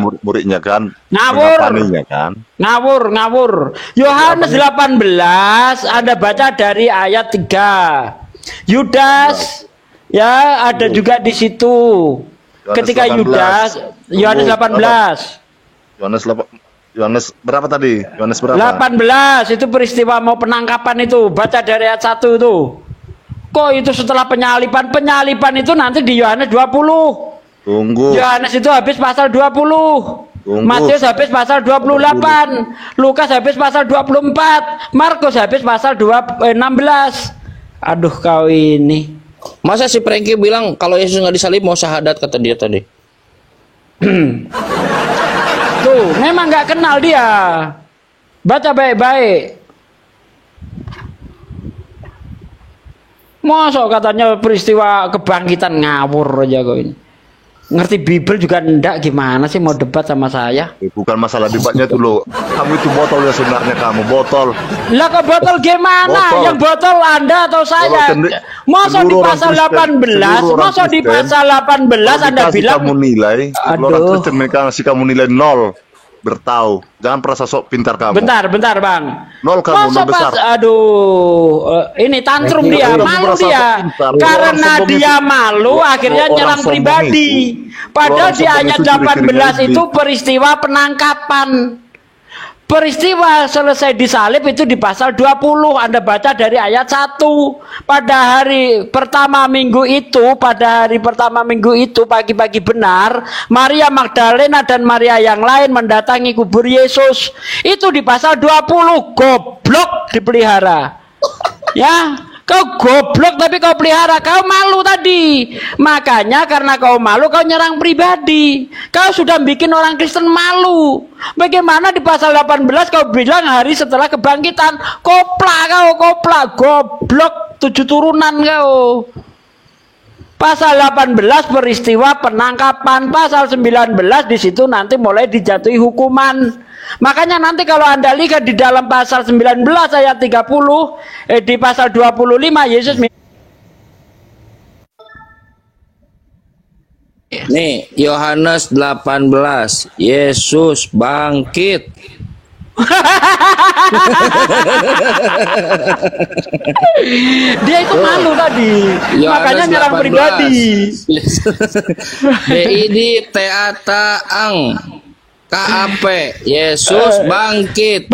murid-muridnya kan. Ngawur. Kan. Ngawur. Yohanes 18 Anda baca dari ayat 3. Yudas ya ada juga di situ. Ketika Yudas Yohanes 18. Yohanes berapa tadi? Yohanes berapa? 18 itu peristiwa mau penangkapan itu. Baca dari ayat 1 itu. Kok itu setelah penyalipan? Penyalipan itu nanti di Yohanes 20. Tunggu. Yohanes itu habis pasal 20. Matius habis pasal 28. Lukas habis pasal 24. Markus habis pasal 16. Aduh kau ini. Masa si Franky bilang kalau Yesus nggak disalib mau syahadat, kata dia tadi. Tuh, memang nggak kenal dia. Baca baik-baik. Masa katanya peristiwa kebangkitan, ngawur aja kau ini. Ngerti Bible juga enggak, gimana sih mau debat sama saya? Bukan masalah debatnya tuh lo. Kamu itu botol ya sebenarnya, kamu botol. Lah kok botol gimana? Botol. Yang botol Anda atau saya? Masa di pasal 18? Masa di pasal 18 Anda bilang kamu nilai, orang Kristen mereka ngasih kamu nilai 0. Bertahu, jangan perasa sok pintar kamu. Bentar Bang. 0 kamu, 0 besar. Ini tantrum dia, malu dia. Karena dia malu, akhirnya nyerang pribadi. Padahal di ayat 18 itu peristiwa penangkapan. Peristiwa selesai disalib itu di pasal 20. Anda baca dari ayat 1. Pada hari pertama minggu itu, pagi-pagi benar, Maria Magdalena dan Maria yang lain mendatangi kubur Yesus. Itu di pasal 20. Goblok dipelihara. Ya, kau goblok tapi kau pelihara. Kau malu tadi. Makanya karena kau malu kau nyerang pribadi. Kau sudah bikin orang Kristen malu. Bagaimana di pasal 18 kau bilang hari setelah kebangkitan? Kopla, goblok 7 turunan kau. Pasal 18 peristiwa penangkapan, pasal 19 di situ nanti mulai dijatuhi hukuman. Makanya nanti kalau Anda lihat di dalam pasal 19 ayat 30 di pasal 25 Yesus nih Yohanes 18 Yesus bangkit. dia itu malu tadi. Makanya nyerang pribadi. DID Teataang KAP Yesus bangkit.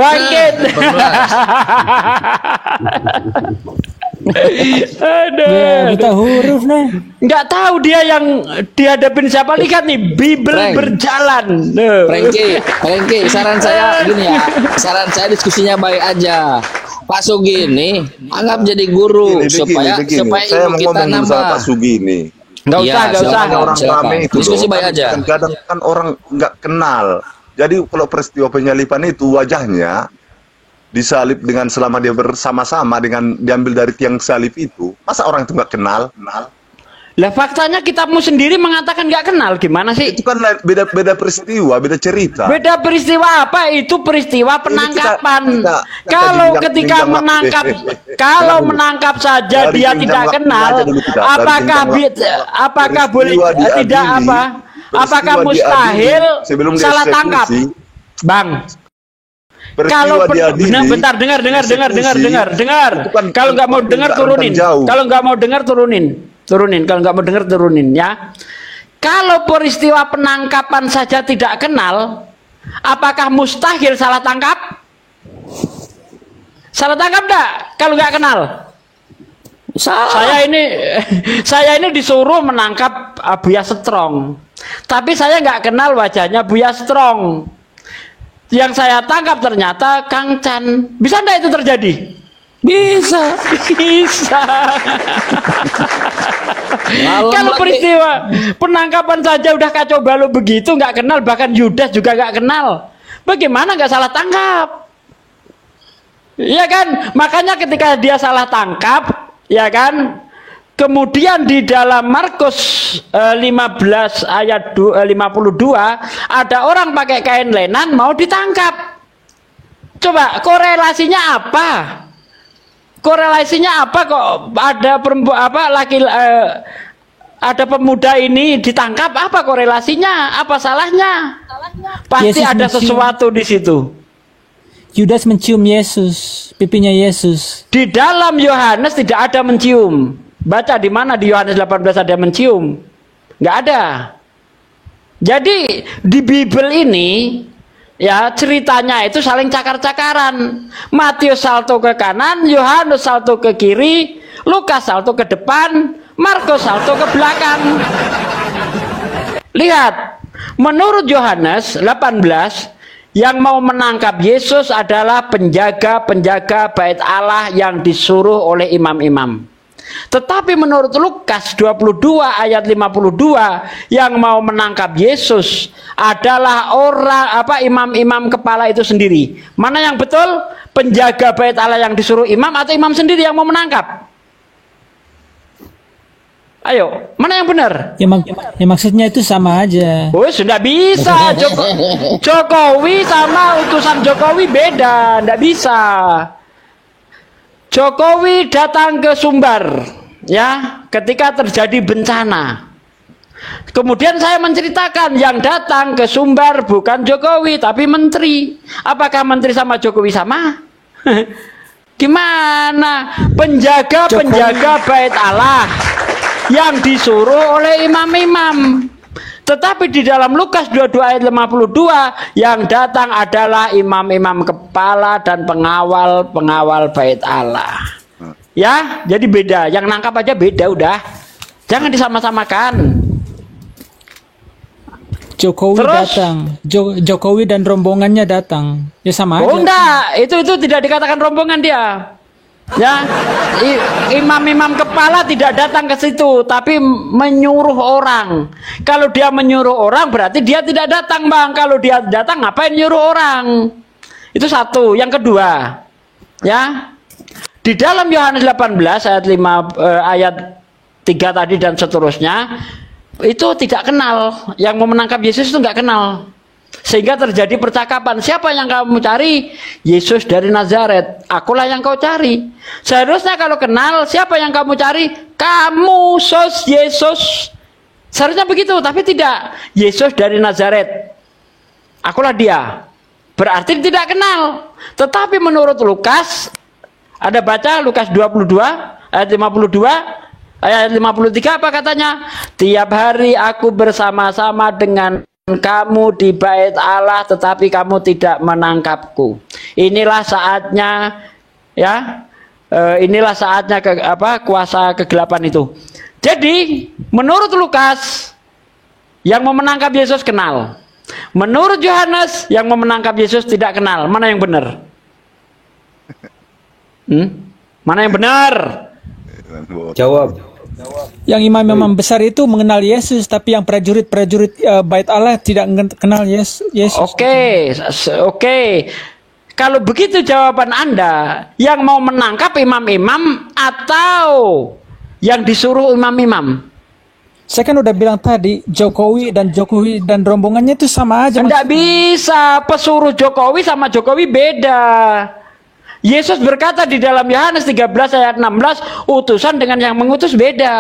Aduh. Ya, kita huruf nih. Nggak tahu dia yang dihadapin siapa. Lihat nih, Bible berjalan. Franky, saran saya gini ya. Saran saya diskusinya baik aja. Pak Sugi ini anggap jadi guru supaya ilmu kita nambah. Pak Sugi ini. Nggak usah. Orang kami itu diskusi baik aja. Kadang kan orang nggak kenal. Jadi kalau peristiwa penyalipan itu wajahnya disalib dengan selama dia bersama-sama dengan diambil dari tiang salib itu, masa orang itu nggak kenal? Lah faktanya kitabmu sendiri mengatakan nggak kenal, gimana sih? Itu kan beda peristiwa, beda cerita. Beda peristiwa apa? Itu peristiwa penangkapan. Kalau ketika menangkap saja dia tidak kenal, apakah boleh tidak apa? Apakah mustahil salah tangkap, Bang? Kalau bentar dengar. Kalau nggak mau dengar turunin. Kalau nggak mau dengar turunin. Kalau nggak mau dengar turunin ya. Kalau peristiwa penangkapan saja tidak kenal, apakah mustahil salah tangkap? Salah tangkap enggak? Kalau nggak kenal. Saya ini disuruh menangkap Buya Strong, tapi saya nggak kenal wajahnya Buya Strong. Yang saya tangkap ternyata Kang Chan. Bisa enggak itu terjadi? Bisa. Kalau peristiwa penangkapan saja udah kacau balau begitu, nggak kenal, bahkan Yudas juga nggak kenal. Bagaimana nggak salah tangkap? Iya kan? Makanya ketika dia salah tangkap, ya kan? Kemudian di dalam Markus 15 ayat 52 ada orang pakai kain lenan mau ditangkap. Coba korelasinya apa? Korelasinya apa kok ada perempuan ada pemuda ini ditangkap, apa korelasinya? Apa salahnya? Pasti Yesus ada mencium. sesuatu di situ. Yudas mencium Yesus, pipinya Yesus. Di dalam Yohanes tidak ada mencium. Baca di mana di Yohanes 18 ada mencium? Nggak ada. Jadi di Bible ini ya ceritanya itu saling cakar-cakaran. Matius salto ke kanan, Yohanes salto ke kiri, Lukas salto ke depan, Markus salto ke belakang. Lihat, menurut Yohanes 18, yang mau menangkap Yesus adalah penjaga-penjaga bait Allah yang disuruh oleh imam-imam. Tetapi menurut Lukas 22 ayat 52, yang mau menangkap Yesus adalah imam-imam kepala itu sendiri. Mana yang betul? Penjaga bait Allah yang disuruh imam atau imam sendiri yang mau menangkap? Ayo, mana yang benar? Ya, maksudnya itu sama aja. Oh, sudah bisa. Jokowi sama utusan Jokowi beda, tidak bisa. Jokowi datang ke Sumbar, ya, ketika terjadi bencana. Kemudian saya menceritakan yang datang ke Sumbar bukan Jokowi tapi menteri. Apakah menteri sama Jokowi sama? Gimana? Penjaga-penjaga bait Allah yang disuruh oleh imam-imam. Tetapi di dalam Lukas 22 ayat 52, yang datang adalah imam-imam kepala dan pengawal-pengawal bait Allah. Ya, jadi beda. Yang nangkap aja beda udah. Jangan disama-samakan. Jokowi Terus? datang, Jokowi dan rombongannya datang. Ya sama aja. Oh enggak, itu tidak dikatakan rombongan dia. Ya, imam-imam kepala tidak datang ke situ, tapi menyuruh orang. Kalau dia menyuruh orang, berarti dia tidak datang, Bang. Kalau dia datang, ngapain nyuruh orang? Itu satu. Yang kedua, ya, di dalam Yohanes 18 ayat 3 tadi dan seterusnya, itu tidak kenal. Yang mau menangkap Yesus itu nggak kenal. Sehingga terjadi percakapan, siapa yang kamu cari? Yesus dari Nazaret. Akulah yang kau cari. Seharusnya kalau kenal, siapa yang kamu cari? Kamu, Yesus. Seharusnya begitu, tapi tidak. Yesus dari Nazaret. Akulah dia. Berarti tidak kenal. Tetapi menurut Lukas, ada baca Lukas 22 ayat 52, ayat 53 apa katanya? Tiap hari aku bersama-sama dengan kamu di bait Allah, tetapi kamu tidak menangkapku. Inilah saatnya, ya, inilah saatnya kuasa kegelapan itu. Jadi menurut Lukas, yang mau menangkap Yesus kenal. Menurut Yohanes, yang mau menangkap Yesus tidak kenal. Mana yang benar? Mana yang benar? Jawab. Yang imam-imam besar itu mengenal Yesus, tapi yang prajurit-prajurit bait Allah tidak kenal Yesus. Oke. Kalau begitu jawaban Anda, yang mau menangkap imam-imam atau yang disuruh imam-imam? Saya kan udah bilang tadi, Jokowi dan rombongannya itu sama aja. Tidak bisa, pesuruh Jokowi sama Jokowi beda. Yesus berkata di dalam Yohanes 13 ayat 16, utusan dengan yang mengutus beda.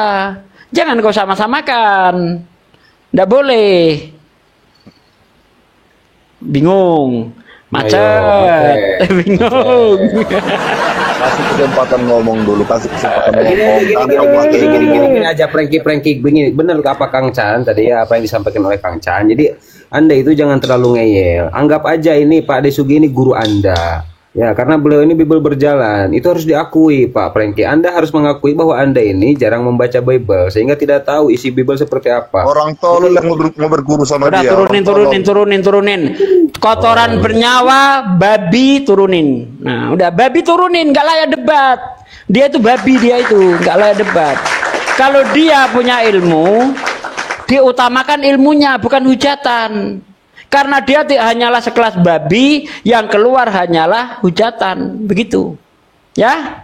Jangan kau sama-samakan. Tidak boleh. Bingung. Macet. Bingung. Kasih kesempatan ngomong dulu, kasih kesempatan ngomong. Gini aja prengki begini. Benar apa Kang Chan tadi ya, apa yang disampaikan oleh Kang Chan. Jadi Anda itu jangan terlalu ngeyel. Anggap aja ini Pak Desugi ini guru Anda. Ya, karena beliau ini Bible berjalan, itu harus diakui Pak Prengki. Anda harus mengakui bahwa Anda ini jarang membaca Bible, sehingga tidak tahu isi Bible seperti apa. Orang tolol yang mau berguru sama udah, dia. Turunin. Kotoran bernyawa, babi turunin. Nah, udah babi turunin, nggak layak debat. Dia itu babi, dia itu nggak layak debat. Kalau dia punya ilmu, diutamakan ilmunya, bukan hujatan. Karena dia hanyalah sekelas babi, yang keluar hanyalah hujatan, begitu. Ya,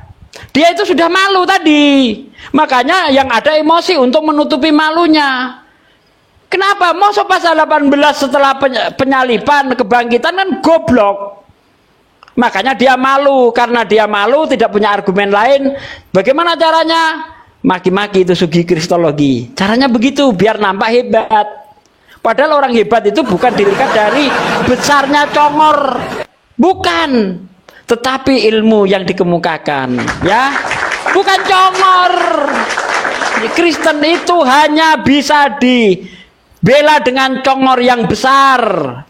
dia itu sudah malu tadi. Makanya yang ada emosi untuk menutupi malunya. Kenapa? Masa pasal 18 setelah penyalipan, kebangkitan kan goblok. Makanya dia malu. Karena dia malu, tidak punya argumen lain. Bagaimana caranya? maki-maki itu segi kristologi. Caranya begitu biar nampak hebat. Padahal orang hebat itu bukan dilihat dari besarnya congor, bukan, tetapi ilmu yang dikemukakan, ya, bukan congor. Kristen itu hanya bisa dibela dengan congor yang besar,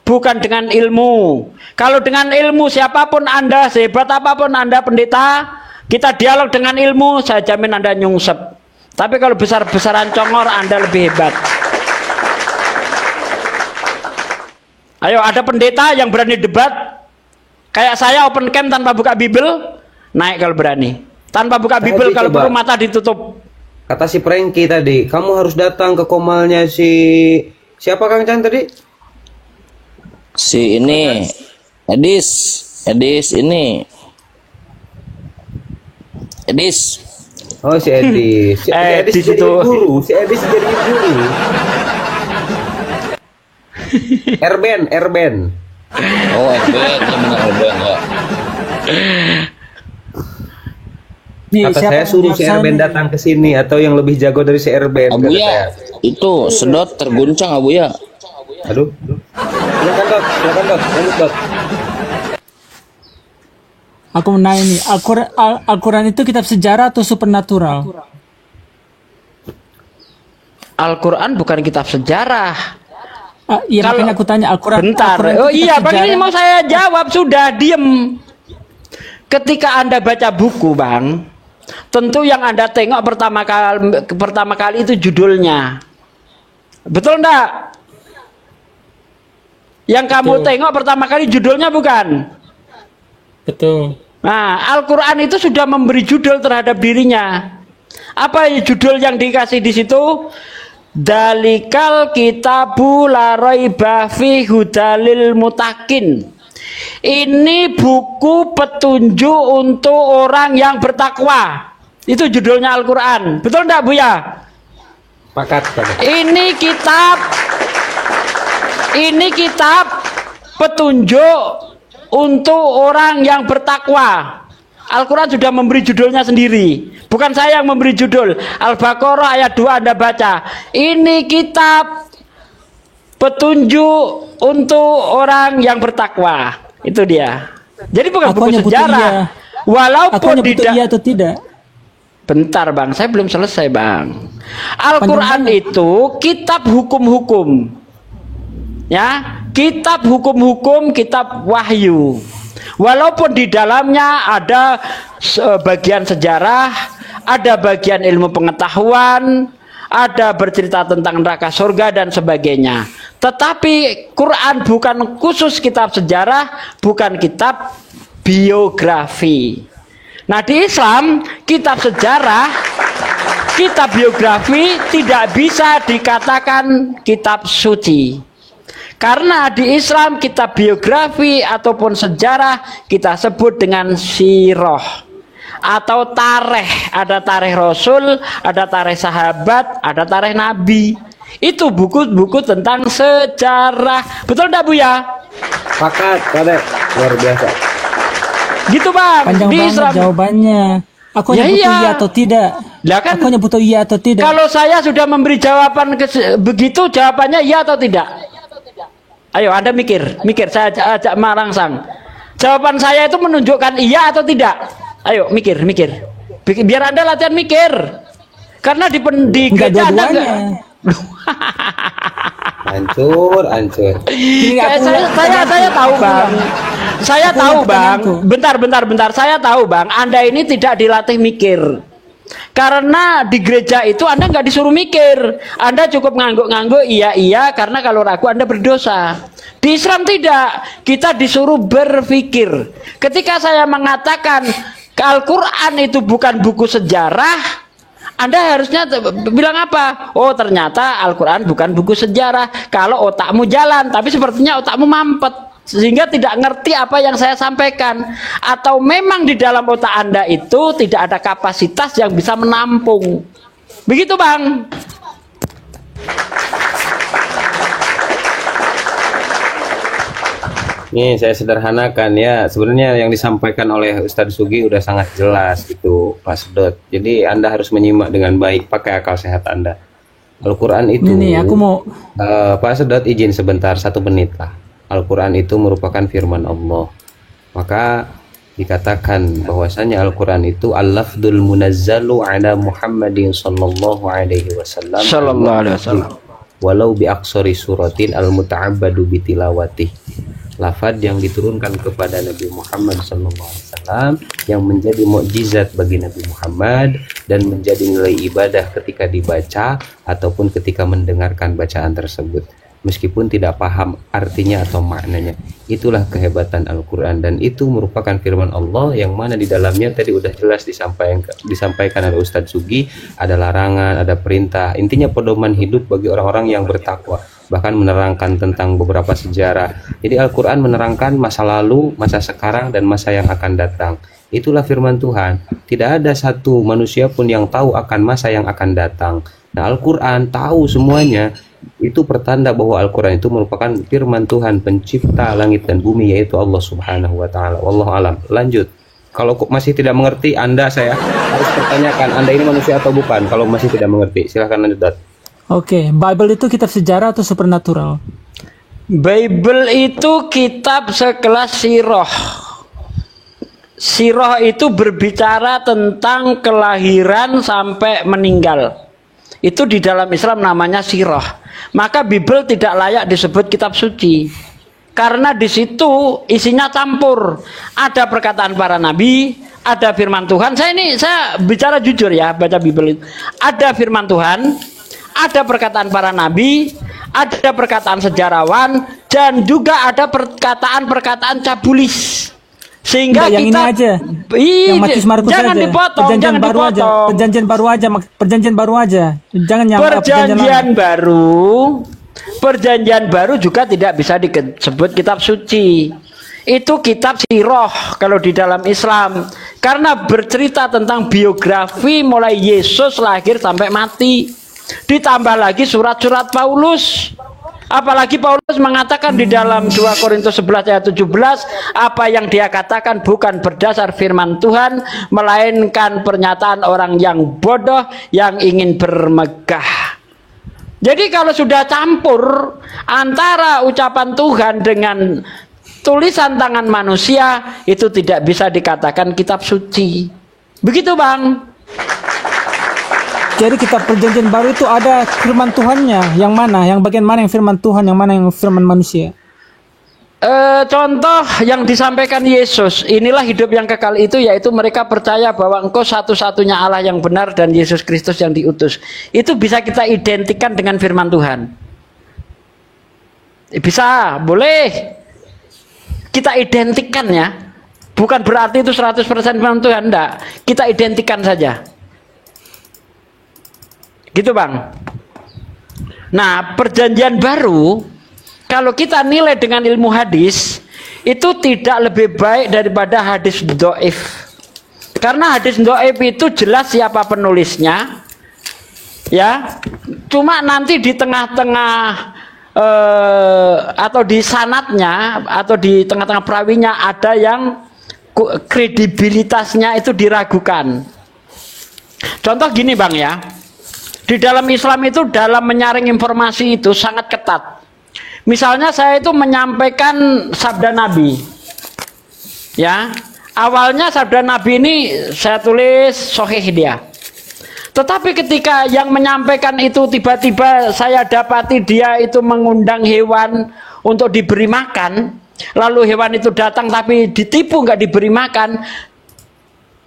bukan dengan ilmu. Kalau dengan ilmu, siapapun Anda, sehebat apapun Anda pendeta, kita dialog dengan ilmu, saya jamin Anda nyungsep. Tapi kalau besar-besaran congor, Anda lebih hebat. Ayo, ada pendeta yang berani debat kayak saya open camp tanpa buka Bible, naik kalau berani. Tanpa buka Bible, kalau perlu mata ditutup. Kata si Franky tadi, kamu harus datang ke komalnya si siapa Kang Chan tadi? Si ini Edis ini Edis. Oh, si Edis. Si Edis Edis jadi itu guru. Si Edis jadi guru. Erben. Oh, Erben, ya benar Erben ya. Nih, Kata siapa saya suruh yang si Erben sana? datang ke sini atau yang lebih jago dari si Erben. kata Abuya, saya. itu sedot terguncang Abuya. Aduh. Silakan Dok, lanjut Dok. Aku mau nanya nih, Al-Quran itu kitab sejarah atau supernatural? Al-Quran bukan kitab sejarah. Iya, Kalau- makanya aku tanya Al-Quran. Bentar. Al-Quran itu Oh kitab iya, Bang, ini sejarah. mau saya jawab, sudah diem. Ketika Anda baca buku, Bang, tentu yang Anda tengok pertama kali itu judulnya. Betul enggak? Yang kamu Betul. tengok pertama kali judulnya bukan? Betul. Nah, Al-Quran itu sudah memberi judul terhadap dirinya. Apa judul yang dikasih di situ? Dalikal kitabu la raiba fi hudalil mutakin. Ini buku petunjuk untuk orang yang bertakwa. Itu judulnya Al-Quran. Betul enggak, Buya? Pakat. Ini kitab petunjuk untuk orang yang bertakwa. Al-Quran sudah memberi judulnya sendiri. Bukan saya yang memberi judul. Al-Baqarah ayat 2 Anda baca. Ini kitab petunjuk untuk orang yang bertakwa. Itu dia. Jadi bukan Aku buku hanya butuh sejarah. iya. Aku Walaupun hanya butuh tidak. iya atau tidak. Bentar, Bang, saya belum selesai, Bang. Al-Quran itu kitab hukum-hukum. Ya, kitab hukum-hukum, kitab wahyu. Walaupun di dalamnya ada bagian sejarah, ada bagian ilmu pengetahuan, ada bercerita tentang neraka surga dan sebagainya. Tetapi Quran bukan khusus kitab sejarah, bukan kitab biografi. Nah, di Islam kitab sejarah, kitab biografi tidak bisa dikatakan kitab suci. Karena di Islam kitab biografi ataupun sejarah kita sebut dengan sirah atau tarikh. Ada tarikh Rasul, ada tarikh sahabat, ada tarikh Nabi. Itu buku-buku tentang sejarah. Betul enggak, Buya? Pakat, Kadek. Luar biasa. Gitu, Bang. Panjang Di banget Islam. jawabannya. Aku hanya Ya, butuh iya. iya atau tidak. Lah kan, Aku hanya butuh iya atau tidak. kalau saya sudah memberi jawaban begitu, jawabannya iya atau tidak? Ayo, Anda mikir, saya ajak merangsang. Jawaban saya itu menunjukkan iya atau tidak? Ayo, mikir. Biar Anda latihan mikir. Karena di Enggak gereja Anda dua-duanya. Hancur. saya tahu, Bang. Saya Aku tahu, yang Bang. pertanyaanku. Bentar. Saya tahu, Bang. Anda ini tidak dilatih mikir. Karena di gereja itu Anda nggak disuruh mikir. Anda cukup ngangguk-ngangguk iya karena kalau ragu Anda berdosa. Di Islam tidak. Kita disuruh berpikir. Ketika saya mengatakan Al-Quran itu bukan buku sejarah, Anda harusnya bilang apa? Oh, ternyata Al-Quran bukan buku sejarah. Kalau otakmu jalan, tapi sepertinya otakmu mampet, sehingga tidak ngerti apa yang saya sampaikan. Atau memang di dalam otak Anda itu tidak ada kapasitas yang bisa menampung. Begitu, Bang. Nih saya sederhanakan ya, sebenarnya yang disampaikan oleh Ustadz Sugi udah sangat jelas gitu Pak Sedot. Jadi Anda harus menyimak dengan baik, pakai akal sehat Anda. Al-Quran itu, Ini aku mau Pak Sedot izin sebentar 1 menit lah. Al-Quran itu merupakan firman Allah. Maka dikatakan bahwasanya Al-Quran itu al-lafdul munazzalu ala Muhammadin sallallahu alaihi wasallam. Sallallahu alaihi wasallam. Walau bi aqsari suratin al-muta'abbadu bitilawati. Lafaz yang diturunkan kepada Nabi Muhammad SAW yang menjadi mukjizat bagi Nabi Muhammad dan menjadi nilai ibadah ketika dibaca ataupun ketika mendengarkan bacaan tersebut, meskipun tidak paham artinya atau maknanya. Itulah kehebatan Al-Quran, dan itu merupakan firman Allah yang mana di dalamnya tadi udah jelas disampaikan oleh Ustadz Sugi, ada larangan, ada perintah, intinya pedoman hidup bagi orang-orang yang bertakwa, bahkan menerangkan tentang beberapa sejarah. Jadi Al-Quran menerangkan masa lalu, masa sekarang, dan masa yang akan datang. Itulah firman Tuhan. Tidak ada satu manusia pun yang tahu akan masa yang akan datang. Nah, Al-Quran tahu semuanya. Itu pertanda bahwa Al-Quran itu merupakan firman Tuhan pencipta langit dan bumi, yaitu Allah Subhanahu wa Ta'ala. Wallahu alam. Lanjut. Kalau masih tidak mengerti, saya harus pertanyakan, Anda ini manusia atau bukan? Kalau masih tidak mengerti, silahkan lanjut. Oke, Bible itu kitab sejarah atau supernatural? Bible itu kitab sekelas sirah. Sirah itu berbicara tentang kelahiran sampai meninggal. Itu di dalam Islam namanya sirah. Maka Bible tidak layak disebut kitab suci. Karena di situ isinya campur. Ada perkataan para nabi, ada firman Tuhan. Saya bicara jujur ya, baca Bible itu. Ada firman Tuhan, ada perkataan para nabi, ada perkataan sejarawan, dan juga ada perkataan-perkataan cabulis. Sehingga yang kita ini aja, yang Matius Markus jangan aja, dipotong, perjanjian baru aja, perjanjian baru aja, jangan yang perjanjian baru juga tidak bisa disebut kitab suci. Itu kitab sirah kalau di dalam Islam, karena bercerita tentang biografi mulai Yesus lahir sampai mati. Ditambah lagi surat-surat Paulus. Apalagi Paulus mengatakan di dalam 2 Korintus 11 ayat 17, apa yang dia katakan bukan berdasar firman Tuhan, melainkan pernyataan orang yang bodoh yang ingin bermegah. Jadi kalau sudah campur antara ucapan Tuhan dengan tulisan tangan manusia, itu tidak bisa dikatakan kitab suci. Begitu, Bang. Jadi kitab perjanjian baru itu ada firman Tuhannya, yang mana? Yang bagian mana yang firman Tuhan, yang mana yang firman manusia? Contoh yang disampaikan Yesus, inilah hidup yang kekal itu, yaitu mereka percaya bahwa Engkau satu-satunya Allah yang benar dan Yesus Kristus yang diutus. Itu bisa kita identikan dengan firman Tuhan. Bisa, boleh kita identikan ya. Bukan berarti itu 100% firman Tuhan, enggak. Kita identikan saja. Gitu, Bang. Nah, perjanjian baru, kalau kita nilai dengan ilmu hadis, itu tidak lebih baik daripada hadis dhaif. Karena hadis dhaif itu jelas siapa penulisnya, ya. Cuma nanti di tengah-tengah atau di sanadnya atau di tengah-tengah perawinya ada yang kredibilitasnya itu diragukan. Contoh gini, Bang ya. Di dalam Islam itu dalam menyaring informasi itu sangat ketat. Misalnya saya itu menyampaikan sabda Nabi. Ya, awalnya sabda Nabi ini saya tulis sahih dia. Tetapi ketika yang menyampaikan itu tiba-tiba saya dapati dia itu mengundang hewan untuk diberi makan, lalu hewan itu datang tapi ditipu nggak diberi makan,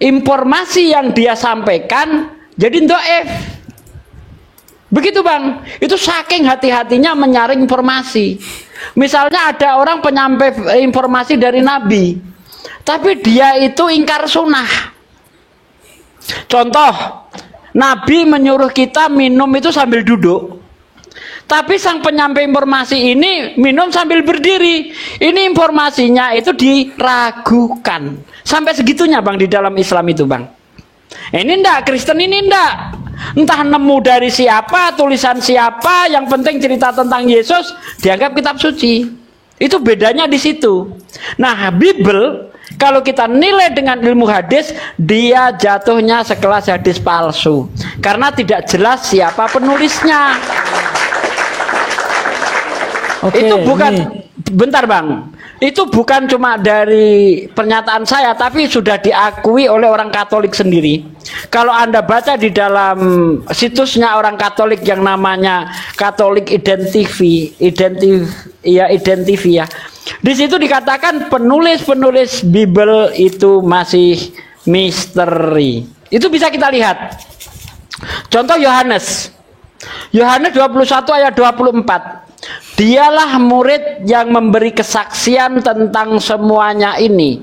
informasi yang dia sampaikan jadi dhaif. Begitu, Bang. Itu saking hati-hatinya menyaring informasi. Misalnya ada orang penyampai informasi dari Nabi, tapi dia itu ingkar sunnah. Contoh, Nabi menyuruh kita minum itu sambil duduk, tapi sang penyampai informasi ini minum sambil berdiri. Ini informasinya itu diragukan. Sampai segitunya, Bang, di dalam Islam itu, Bang. Ini enggak, Kristen ini enggak. Entah nemu dari siapa, tulisan siapa, yang penting cerita tentang Yesus dianggap kitab suci. Itu bedanya di situ. Nah, Bible kalau kita nilai dengan ilmu hadis, dia jatuhnya sekelas hadis palsu karena tidak jelas siapa penulisnya. Itu bukan, bentar Bang, itu bukan cuma dari pernyataan saya, tapi sudah diakui oleh orang Katolik sendiri. Kalau Anda baca di dalam situsnya orang Katolik yang namanya Katolik Identify ya. Di situ dikatakan penulis-penulis Bible itu masih misteri. Itu bisa kita lihat. Contoh Yohanes 21 ayat 24. Dialah murid yang memberi kesaksian tentang semuanya ini,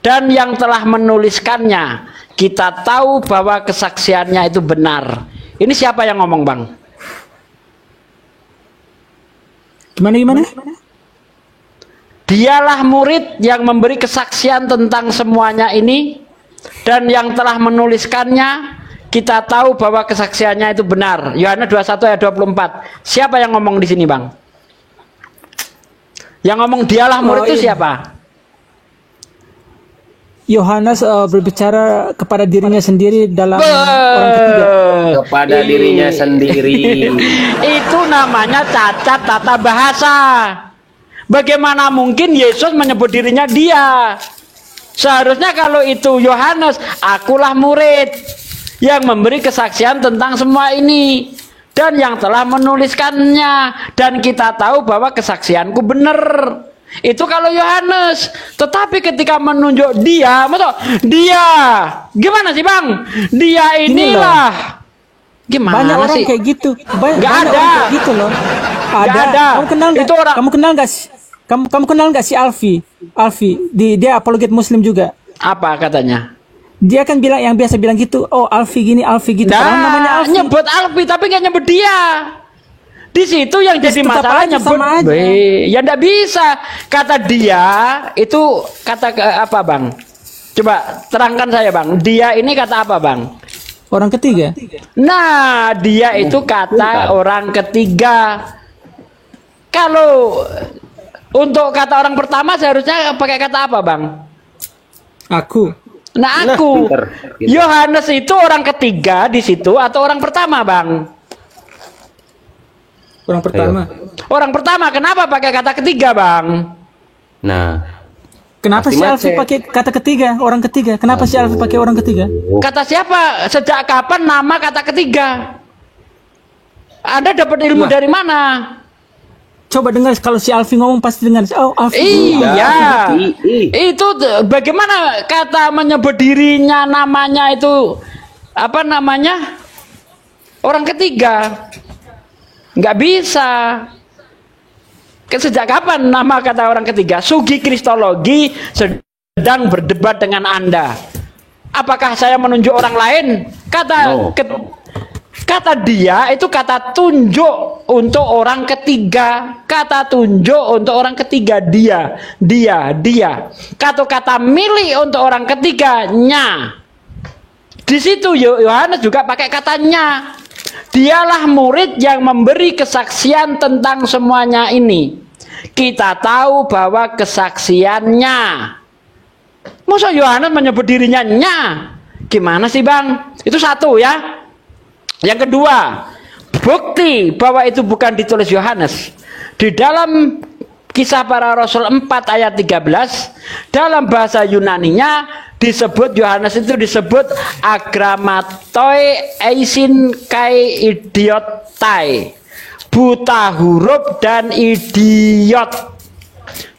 dan yang telah menuliskannya. Kita tahu bahwa kesaksiannya itu benar. Ini siapa yang ngomong, Bang? Gimana? Dialah murid yang memberi kesaksian tentang semuanya ini, dan yang telah menuliskannya. Kita tahu bahwa kesaksiannya itu benar. Yohanes 21 ayat 24. Siapa yang ngomong di sini, Bang? Yang ngomong dialah murid itu siapa? Yohanes berbicara kepada dirinya sendiri dalam orang ketiga. Kepada dirinya sendiri. Itu namanya cacat tata bahasa. Bagaimana mungkin Yesus menyebut dirinya dia? Seharusnya kalau itu Yohanes, akulah murid yang memberi kesaksian tentang semua ini, dan yang telah menuliskannya, dan kita tahu bahwa kesaksianku benar. Itu kalau Yohanes. Tetapi ketika menunjuk dia, gimana sih Bang? Dia inilah. Gimana banyak orang sih? kayak gitu. Nggak ada. Orang kayak gitu loh. Ada. Kamu kenal nggak? Itu orang. Kamu kenal nggak si Alfi? Dia apologet Muslim juga. Apa katanya? Dia kan bilang, yang biasa bilang gitu, oh Alfi gini, Alfi gitu. Nah, namanya Alfi. Nyebut Alfi tapi nggak nyebut dia. Di situ yang jadi masalah nyebut. Ya nggak bisa. Kata dia itu kata apa Bang? Coba terangkan saya Bang. Dia ini kata apa Bang? Orang ketiga. Nah, dia itu kata orang ketiga. Kalau untuk kata orang pertama seharusnya pakai kata apa Bang? Aku. Nah, aku. Yohanes itu orang ketiga di situ atau orang pertama, Bang? Orang pertama. Orang pertama. Kenapa pakai kata ketiga, Bang? Nah, kenapa si Alfi pakai kata ketiga? Orang ketiga. Kenapa si Alfi pakai orang ketiga? Kata siapa? Sejak kapan nama kata ketiga? Anda dapat ilmu dari mana? Coba dengar, kalau si Alfi ngomong pasti dengar. Oh, Alfi. Iya. Itu bagaimana kata menyebut dirinya namanya itu apa namanya? Orang ketiga. Nggak bisa. Sejak kapan nama kata orang ketiga? Sugi Kristologi sedang berdebat dengan Anda. Apakah saya menunjuk orang lain? Kata dia itu kata tunjuk untuk orang ketiga. Kata tunjuk untuk orang ketiga dia. Kata milih untuk orang ketiganya. Di situ Yohanes juga pakai katanya. Dialah murid yang memberi kesaksian tentang semuanya ini. Kita tahu bahwa kesaksiannya. Masa Yohanes menyebut dirinya nya? Gimana sih Bang? Itu satu ya. Yang kedua, bukti bahwa itu bukan ditulis Yohanes. Di dalam Kisah Para Rasul 4 ayat 13, dalam bahasa Yunaninya disebut Yohanes itu disebut agramatoi eisin kai idiotai. Buta huruf dan idiot.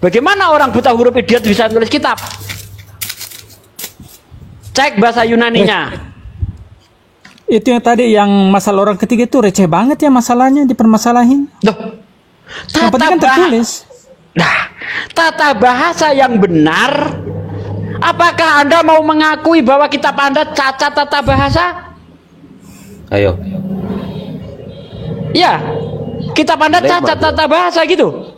Bagaimana orang buta huruf idiot bisa tulis kitab? Cek bahasa Yunaninya. Itu yang tadi yang masalah orang ketiga itu receh banget ya masalahnya, dipermasalahin. Loh, yang penting kan tertulis. Nah, tata bahasa yang benar. Apakah Anda mau mengakui bahwa kitab Anda cacat tata bahasa? Ayo. Ya, kitab Anda cacat tata bahasa gitu.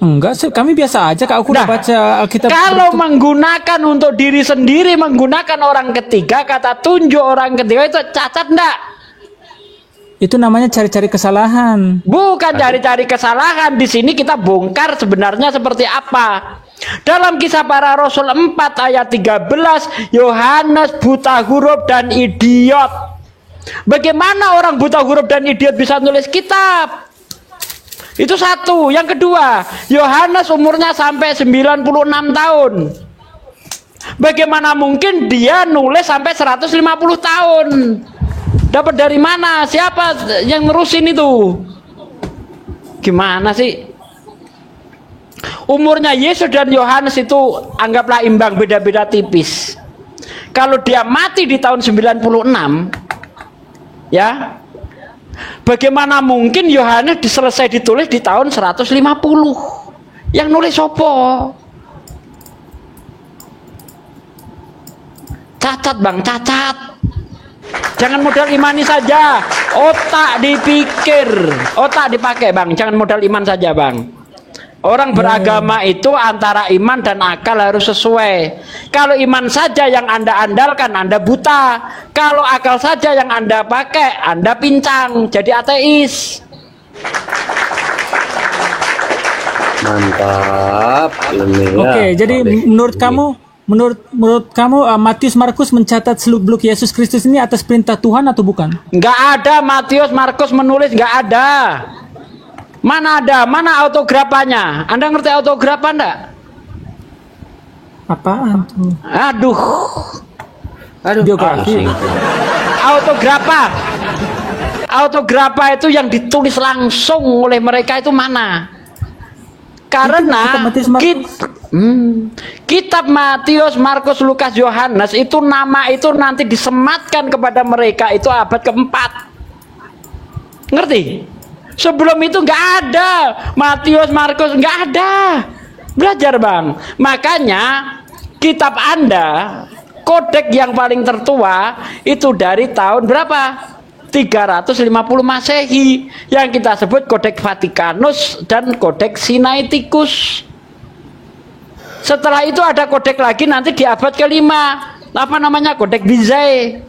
Enggak, kami biasa aja. Aku udah baca Alkitab. Kalau menggunakan untuk diri sendiri, menggunakan orang ketiga, kata tunjuk orang ketiga itu cacat enggak? Itu namanya cari-cari kesalahan. Bukan cari-cari kesalahan. Di sini kita bongkar sebenarnya seperti apa. Dalam Kisah Para Rasul 4 ayat 13, Yohanes buta huruf dan idiot. Bagaimana orang buta huruf dan idiot bisa nulis kitab? Itu satu. Yang kedua, Yohanes umurnya sampai 96 tahun. Bagaimana mungkin dia nulis sampai 150 tahun? Dapat dari mana? Siapa yang nerusin itu? Gimana sih? Umurnya Yesus dan Yohanes itu anggaplah imbang, beda-beda tipis. Kalau dia mati di tahun 96, ya, bagaimana mungkin Yohanes selesai ditulis di tahun 150? Yang nulis sopo? Cacat bang, cacat. Jangan modal imani saja, otak dipikir, otak dipakai bang. Jangan modal iman saja bang. Orang beragama itu antara iman dan akal harus sesuai. Kalau iman saja yang Anda andalkan, Anda buta. Kalau akal saja yang Anda pakai, Anda pincang, jadi ateis. Mantap. Oke, jadi menurut kamu Matius Markus mencatat seluk-beluk Yesus Kristus ini atas perintah Tuhan atau bukan? Nggak ada Matius Markus menulis, nggak ada. Mana ada? Mana autografannya? Anda ngerti autografan enggak? Apaan tuh? Aduh. Biografi. Autografa itu yang ditulis langsung oleh mereka itu mana? Karena kitab Matius, Markus, Lukas, Yohanes itu nama itu nanti disematkan kepada mereka itu abad keempat. Ngerti? Sebelum itu nggak ada Matius, Markus, nggak ada. Belajar bang. Makanya kitab Anda, kodek yang paling tertua itu dari tahun berapa? 350 Masehi, yang kita sebut Kodek Vatikanus dan Kodek Sinaiticus. Setelah itu ada kodek lagi nanti di abad kelima, apa namanya, Kodek Bizai.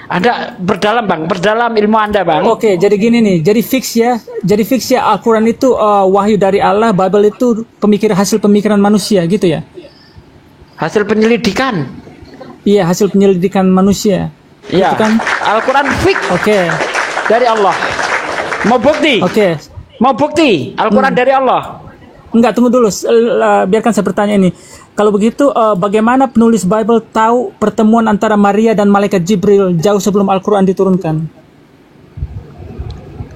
Ada berdalam bang, berdalam ilmu Anda bang. Oke, jadi gini nih, jadi fix ya Al-Quran itu wahyu dari Allah, Bible itu hasil pemikiran manusia gitu ya? Hasil penyelidikan. Iya, hasil penyelidikan manusia. Iya, kan? Al-Quran fix. Oke. Dari Allah. Mau bukti? Oke. Mau bukti Al-Quran dari Allah? Enggak, tunggu dulu. Biarkan saya bertanya ini. Kalau begitu, bagaimana penulis Bible tahu pertemuan antara Maria dan malaikat Jibril jauh sebelum Al-Quran diturunkan?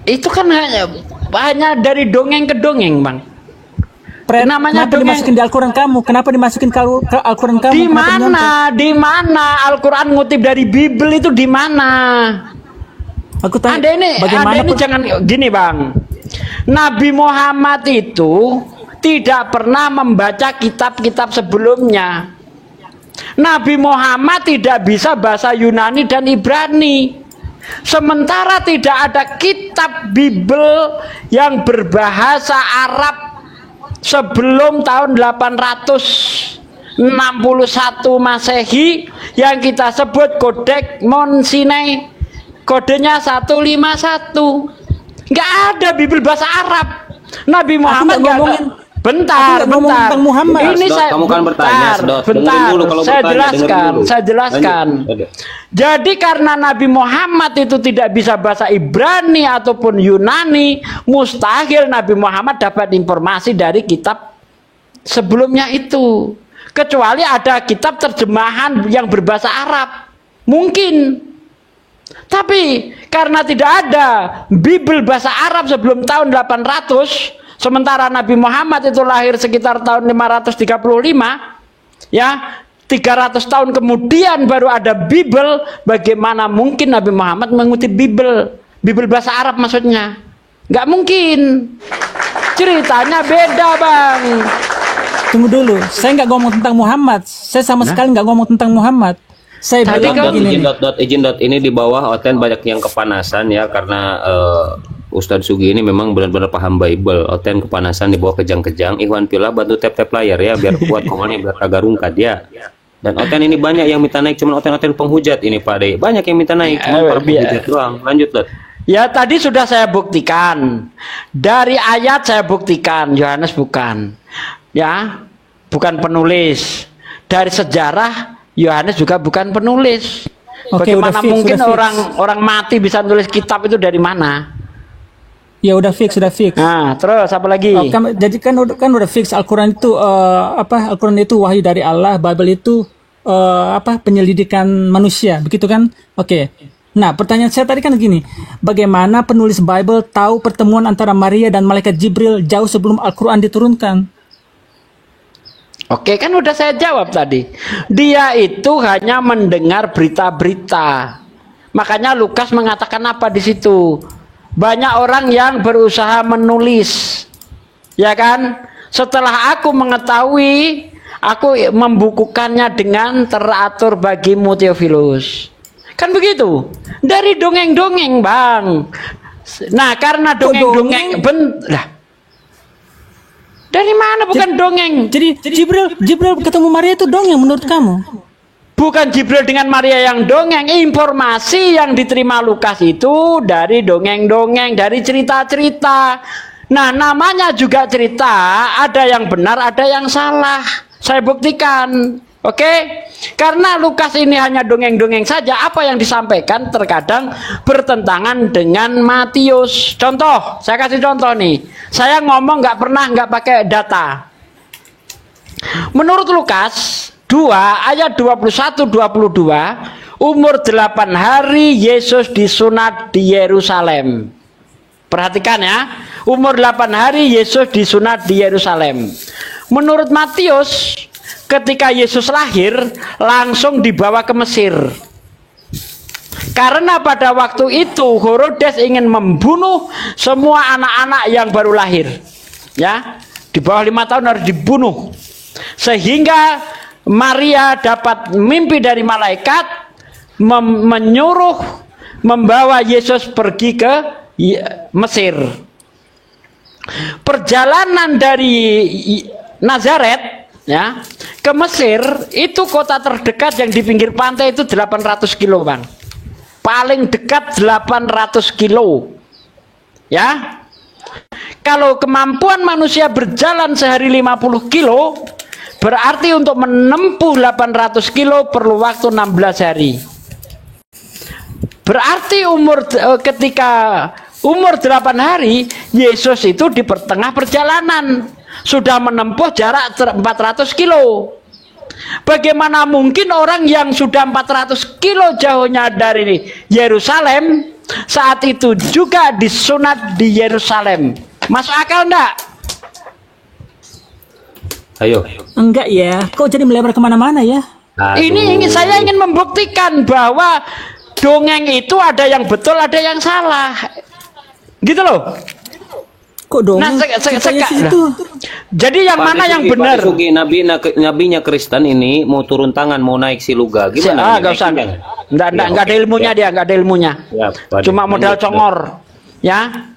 Itu kan hanya dari dongeng ke dongeng, bang. Namanya kenapa dimasukin di Al-Quran kamu? Kenapa dimasukin ke Al-Quran kamu? Di mana Al-Quran ngutip dari Bible itu di mana? Aku tanya. Anda ini jangan gini, bang. Nabi Muhammad itu tidak pernah membaca kitab-kitab sebelumnya. Nabi Muhammad tidak bisa bahasa Yunani dan Ibrani. Sementara tidak ada kitab Bible yang berbahasa Arab sebelum tahun 861 Masehi yang kita sebut Kodek Mount Sinai. Kodenya 151. Nggak ada Bible bahasa Arab. Nabi Muhammad nggak ngomongin. Bentar. Ini kamu kan bertanya, bentar. Saya jelaskan. Jadi karena Nabi Muhammad itu tidak bisa bahasa Ibrani ataupun Yunani, mustahil Nabi Muhammad dapat informasi dari kitab sebelumnya itu. Kecuali ada kitab terjemahan yang berbahasa Arab. Mungkin. Tapi karena tidak ada Bible bahasa Arab sebelum tahun 800, sementara Nabi Muhammad itu lahir sekitar tahun 535, ya, 300 tahun kemudian baru ada Bible. Bagaimana mungkin Nabi Muhammad mengutip Bible bahasa Arab maksudnya? Nggak mungkin. Ceritanya beda, bang. Tunggu dulu, saya nggak ngomong tentang Muhammad. Saya sama sekali nggak ngomong tentang Muhammad. Saya bilang izin ini di bawah Oten banyak yang kepanasan ya, karena Ustadz Sugi ini memang benar-benar paham Bible. Oten kepanasan di bawah kejang-kejang. Ikhwan Pillah bantu tap-tap layar ya biar kuat komannya, biar kagak rungkat ya. Dan Oten ini banyak yang minta naik, cuma Oten penghujat ini Pak De. Banyak yang minta naik, cuma para penghujat doang. Lanjut, Lot. Ya tadi sudah saya buktikan. Dari ayat saya buktikan Yohanes bukan. Ya, bukan penulis. Dari sejarah Yohanes juga bukan penulis. Oke, Bagaimana udah fix, mungkin udah fix. orang mati bisa nulis kitab itu dari mana? Ya udah fix, sudah fix. Nah, terus apa lagi? Jadi kan udah fix Al-Quran itu Al-Quran itu wahyu dari Allah, Bible itu penyelidikan manusia, begitu kan? Oke. Nah, pertanyaan saya tadi kan gini, bagaimana penulis Bible tahu pertemuan antara Maria dan malaikat Jibril jauh sebelum Al-Quran diturunkan? Oke, kan udah saya jawab tadi. Dia itu hanya mendengar berita-berita. Makanya Lukas mengatakan apa di situ? Banyak orang yang berusaha menulis. Ya kan? Setelah aku mengetahui, aku membukukannya dengan teratur bagimu Theophilus. Kan begitu? Dari dongeng-dongeng, Bang. Nah, karena dongeng-dongeng dari mana bukan dongeng? Jadi Jibril ketemu Maria itu dongeng menurut kamu? Bukan Jibril dengan Maria yang dongeng. Informasi yang diterima Lukas itu dari dongeng-dongeng, dari cerita-cerita. Nah, namanya juga cerita. Ada yang benar, ada yang salah. Saya buktikan. Oke? Karena Lukas ini hanya dongeng-dongeng saja, apa yang disampaikan terkadang bertentangan dengan Matius. Contoh, saya kasih contoh nih. Saya ngomong nggak pakai data. Menurut Lukas 2 ayat 21-22, umur 8 hari Yesus disunat di Yerusalem. Perhatikan ya, umur 8 hari Yesus disunat di Yerusalem. Menurut Matius, ketika Yesus lahir langsung dibawa ke Mesir. Karena pada waktu itu Herodes ingin membunuh semua anak-anak yang baru lahir. Ya, di bawah 5 tahun harus dibunuh. Sehingga Maria dapat mimpi dari malaikat menyuruh membawa Yesus pergi ke Mesir. Perjalanan dari Nazaret ya ke Mesir itu kota terdekat yang di pinggir pantai itu 800 kilo, Bang. Paling dekat 800 kilo. Ya. Kalau kemampuan manusia berjalan sehari 50 kilo, berarti untuk menempuh 800 kilo perlu waktu 16 hari. Berarti ketika umur 8 hari, Yesus itu di tengah perjalanan sudah menempuh jarak 400 kilo. Bagaimana mungkin orang yang sudah 400 kilo jauhnya dari Yerusalem saat itu juga disunat di Yerusalem? Masuk akal enggak? Ayo. Enggak ya, kok jadi melebar kemana-mana ya? Saya ingin membuktikan bahwa dongeng itu ada yang betul, ada yang salah. Gitu loh. Kok dongeng? Nah, itu. Jadi yang mana yang benar? Nabinya Kristen ini mau turun tangan, mau naik siluga. Gimana? Enggak usah. Enggak ada ilmunya dia, enggak ada ilmunya. Ya, cuma modal congor. Ya.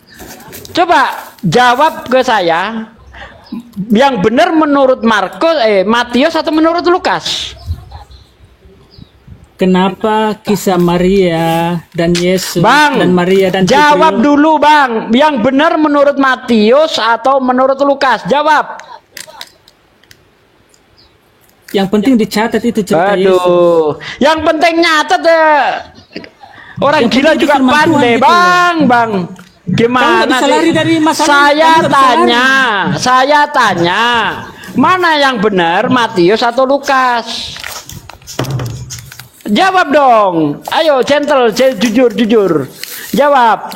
Coba jawab ke saya. Yang benar menurut Matius atau menurut Lukas? Kenapa kisah Maria dan Yesus dan Maria dan jawab Jibril? dulu, Bang. Yang benar menurut Matius atau menurut Lukas? Jawab. Yang penting dicatat itu cerita Yesus. Yang penting nyatet orang yang gila juga pandai, gitu. Bang. Gimana sih? Saya tanya, mana yang benar, Matius atau Lukas? Jawab dong. Ayo, gentle, jujur. Jawab.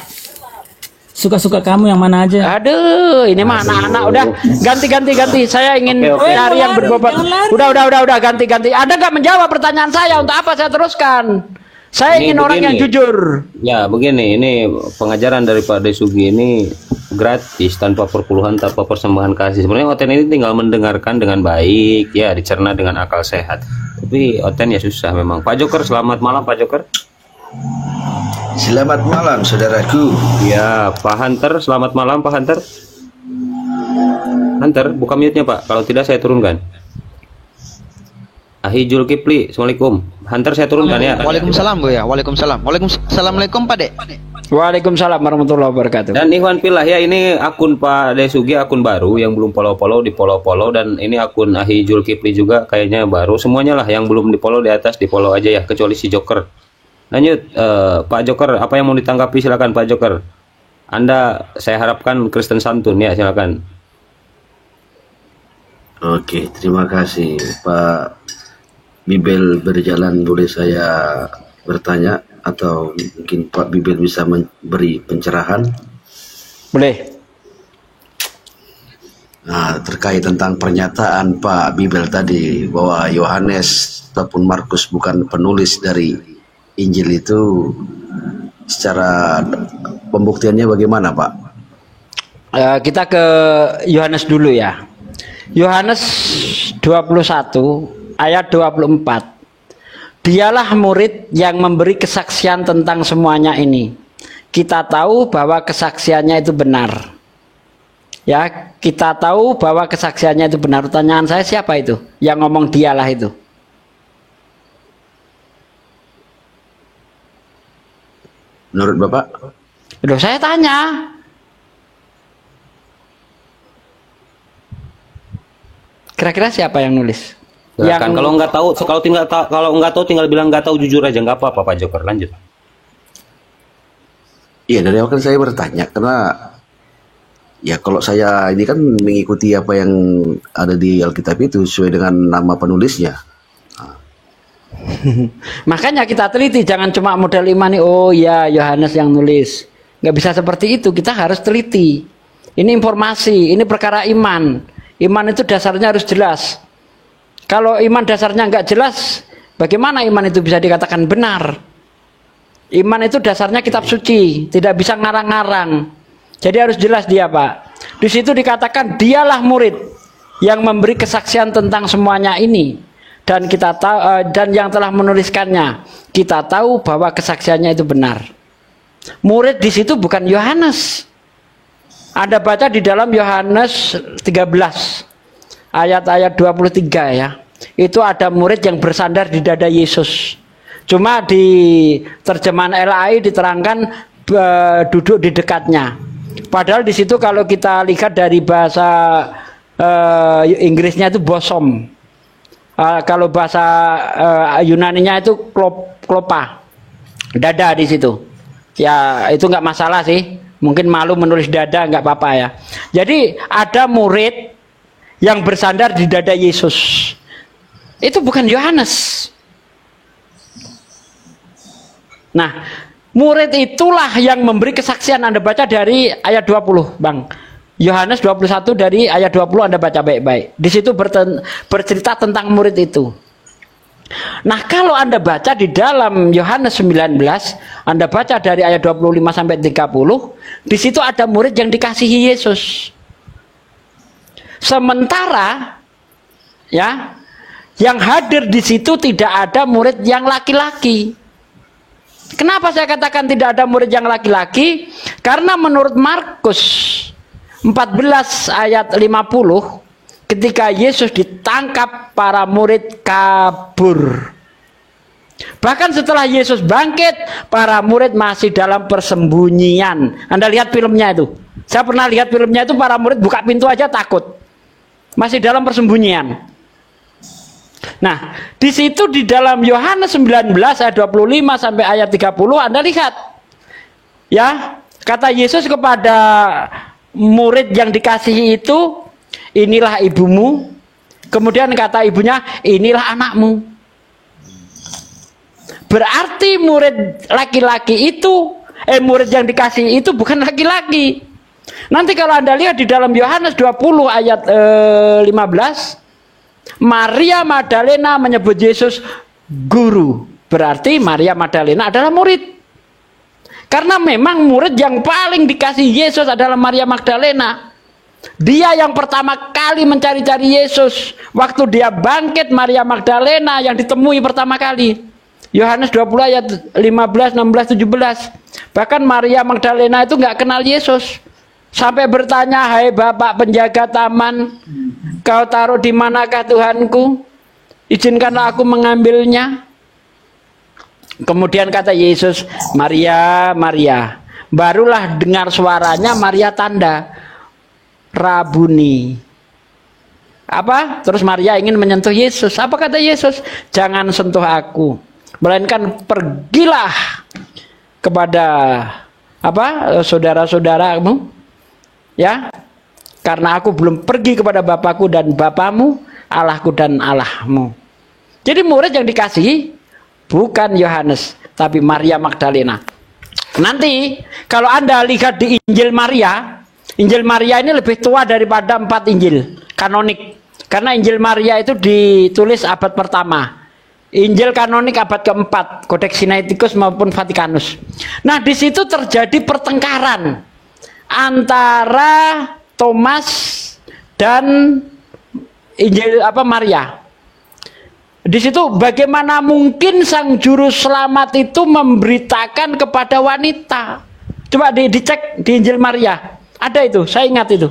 Suka-suka kamu yang mana aja. Aduh, ini mah anak-anak udah ganti. Saya ingin cari yang berbobot. Udah ganti. Ada nggak menjawab pertanyaan saya? Untuk apa saya teruskan? Saya ingin orang yang jujur. Ya, begini, ini pengajaran dari Pak Desugi ini gratis, tanpa perpuluhan, tanpa persembahan kasih. Sebenarnya Oten ini tinggal mendengarkan dengan baik, ya, dicerna dengan akal sehat. Tapi Oten ya susah memang. Pak Joker, selamat malam Pak Joker. Selamat malam saudaraku. Ya, Pak Hunter, selamat malam Pak Hunter. Hunter, buka mute-nya Pak. Kalau tidak saya turunkan. Ahi Julkipli, Assalamualaikum. Hunter saya turunkan ya. Waalaikumsalam Bu ya. Waalaikumsalam. Assalamualaikum Pak Dek. Waalaikumsalam warahmatullahi wabarakatuh. Dan Ikhwan Fillah ya, ini akun Pak Desugi, akun baru yang belum follow-follow di follow-follow, dan ini akun Ahi Julkipli juga kayaknya baru. Semuanya lah yang belum di follow di atas di follow aja ya, kecuali si Joker. Lanjut Pak Joker, apa yang mau ditanggapi silakan Pak Joker. Anda saya harapkan Kristen santun ya, silakan. Oke, terima kasih Pak Bibel berjalan. Boleh saya bertanya atau mungkin Pak Bibel bisa memberi pencerahan? Boleh. Nah, terkait tentang pernyataan Pak Bibel tadi bahwa Yohanes ataupun Markus bukan penulis dari Injil itu, secara pembuktiannya bagaimana Pak? Kita ke Yohanes dulu ya. Yohanes 21 ayat 24. Dialah murid yang memberi kesaksian tentang semuanya ini. Kita tahu bahwa kesaksiannya itu benar. Ya, kita tahu bahwa kesaksiannya itu benar. Pertanyaan saya, siapa itu yang ngomong dialah itu? Menurut Bapak? Loh, saya tanya. Kira-kira siapa yang nulis? Ya, kan kalau nggak tahu, kalau nggak tahu tinggal bilang nggak tahu, jujur aja, nggak apa-apa Pak Joker. Lanjut. Iya, dari awal kan saya bertanya karena ya kalau saya ini kan mengikuti apa yang ada di Alkitab itu sesuai dengan nama penulisnya. Makanya kita teliti, jangan cuma model iman nih. Oh ya, Yohanes yang nulis. Nggak bisa seperti itu, kita harus teliti. Ini informasi, ini perkara iman. Iman itu dasarnya harus jelas. Kalau iman dasarnya nggak jelas, bagaimana iman itu bisa dikatakan benar? Iman itu dasarnya kitab suci, tidak bisa ngarang-ngarang. Jadi harus jelas dia Pak. Di situ dikatakan dialah murid yang memberi kesaksian tentang semuanya ini, dan kita tahu dan yang telah menuliskannya. Kita tahu bahwa kesaksiannya itu benar. Murid di situ bukan Yohanes. Anda baca di dalam Yohanes 13. Ayat-ayat 23 ya. Itu ada murid yang bersandar di dada Yesus. Cuma di terjemahan LAI diterangkan duduk di dekatnya. Padahal di situ kalau kita lihat dari bahasa Inggrisnya itu bosom. Kalau bahasa Yunaninya itu klopa. Dada di situ. Ya itu nggak masalah sih. Mungkin malu menulis dada, nggak apa-apa ya. Jadi ada murid yang bersandar di dada Yesus. Itu bukan Yohanes. Nah, murid itulah yang memberi kesaksian. Anda baca dari ayat 20, Bang. Yohanes 21 dari ayat 20 Anda baca baik-baik. Di situ bercerita tentang murid itu. Nah, kalau Anda baca di dalam Yohanes 19, Anda baca dari ayat 25 sampai 30, di situ ada murid yang dikasihi Yesus. Sementara ya, yang hadir di situ tidak ada murid yang laki-laki. Kenapa saya katakan tidak ada murid yang laki-laki? Karena menurut Markus 14 ayat 50, ketika Yesus ditangkap, para murid kabur. Bahkan setelah Yesus bangkit, para murid masih dalam persembunyian. Anda lihat filmnya itu. Saya pernah lihat filmnya itu, para murid buka pintu aja takut. Masih dalam persembunyian. Nah, di situ di dalam Yohanes 19 ayat 25 sampai ayat 30 Anda lihat. Ya, kata Yesus kepada murid yang dikasihi itu, inilah ibumu. Kemudian kata ibunya, inilah anakmu. Berarti murid laki-laki itu, murid yang dikasihi itu bukan laki-laki. Nanti kalau Anda lihat di dalam Yohanes 20 ayat 15, Maria Magdalena menyebut Yesus guru. Berarti Maria Magdalena adalah murid. Karena memang murid yang paling dikasih Yesus adalah Maria Magdalena. Dia yang pertama kali mencari-cari Yesus. Waktu dia bangkit, Maria Magdalena yang ditemui pertama kali. Yohanes 20 ayat 15, 16, 17. Bahkan Maria Magdalena itu nggak kenal Yesus. Sampai bertanya, hai Bapak penjaga taman, kau taruh di manakah Tuhanku? izinkanlah aku mengambilnya. Kemudian kata Yesus, Maria, Maria. Barulah dengar suaranya Maria tanda, Rabuni. Apa? Terus Maria ingin menyentuh Yesus. Apa kata Yesus? Jangan sentuh aku, melainkan pergilah kepada apa? Saudara-saudaramu. Ya. Karena aku belum pergi kepada Bapakku dan Bapamu, Allahku dan Allahmu. Jadi murid yang dikasihi bukan Yohanes, tapi Maria Magdalena. Nanti kalau Anda lihat di Injil Maria ini lebih tua daripada 4 Injil kanonik. Karena Injil Maria itu ditulis abad pertama. Injil kanonik abad keempat, Codex Sinaiticus maupun Vatikanus. Nah, di situ terjadi pertengkaran antara Thomas dan Injil Maria. Di situ bagaimana mungkin sang juru selamat itu memberitakan kepada wanita? Coba dicek di Injil Maria. Ada itu, saya ingat itu.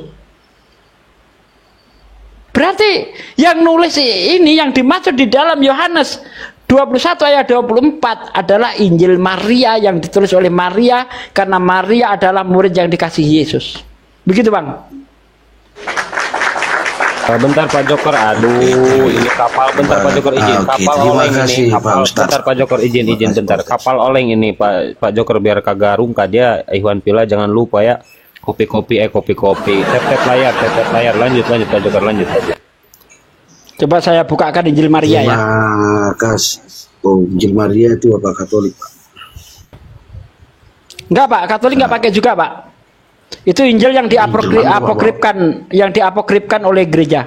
Berarti yang nulis ini yang dimaksud di dalam Yohanes 21 ayat 24 adalah Injil Maria yang ditulis oleh Maria, karena Maria adalah murid yang dikasihi Yesus. Begitu, Bang. Bentar Pak Joker, aduh ini kapal, bentar Pak Joker izin, kapal oleng ini, kapal, bentar Pak Joker izin bentar, kapal oleng ini Pak Joker, biar kagak rungka dia, Iwan Pila jangan lupa ya, kopi, tap layar, lanjut Pak Joker, lanjut. Coba saya bukakan Injil Maria ya. Injil Maria itu apa Katolik, Pak? Enggak, Pak, Katolik enggak pakai juga, Pak. Itu Injil yang diapokripkan oleh gereja.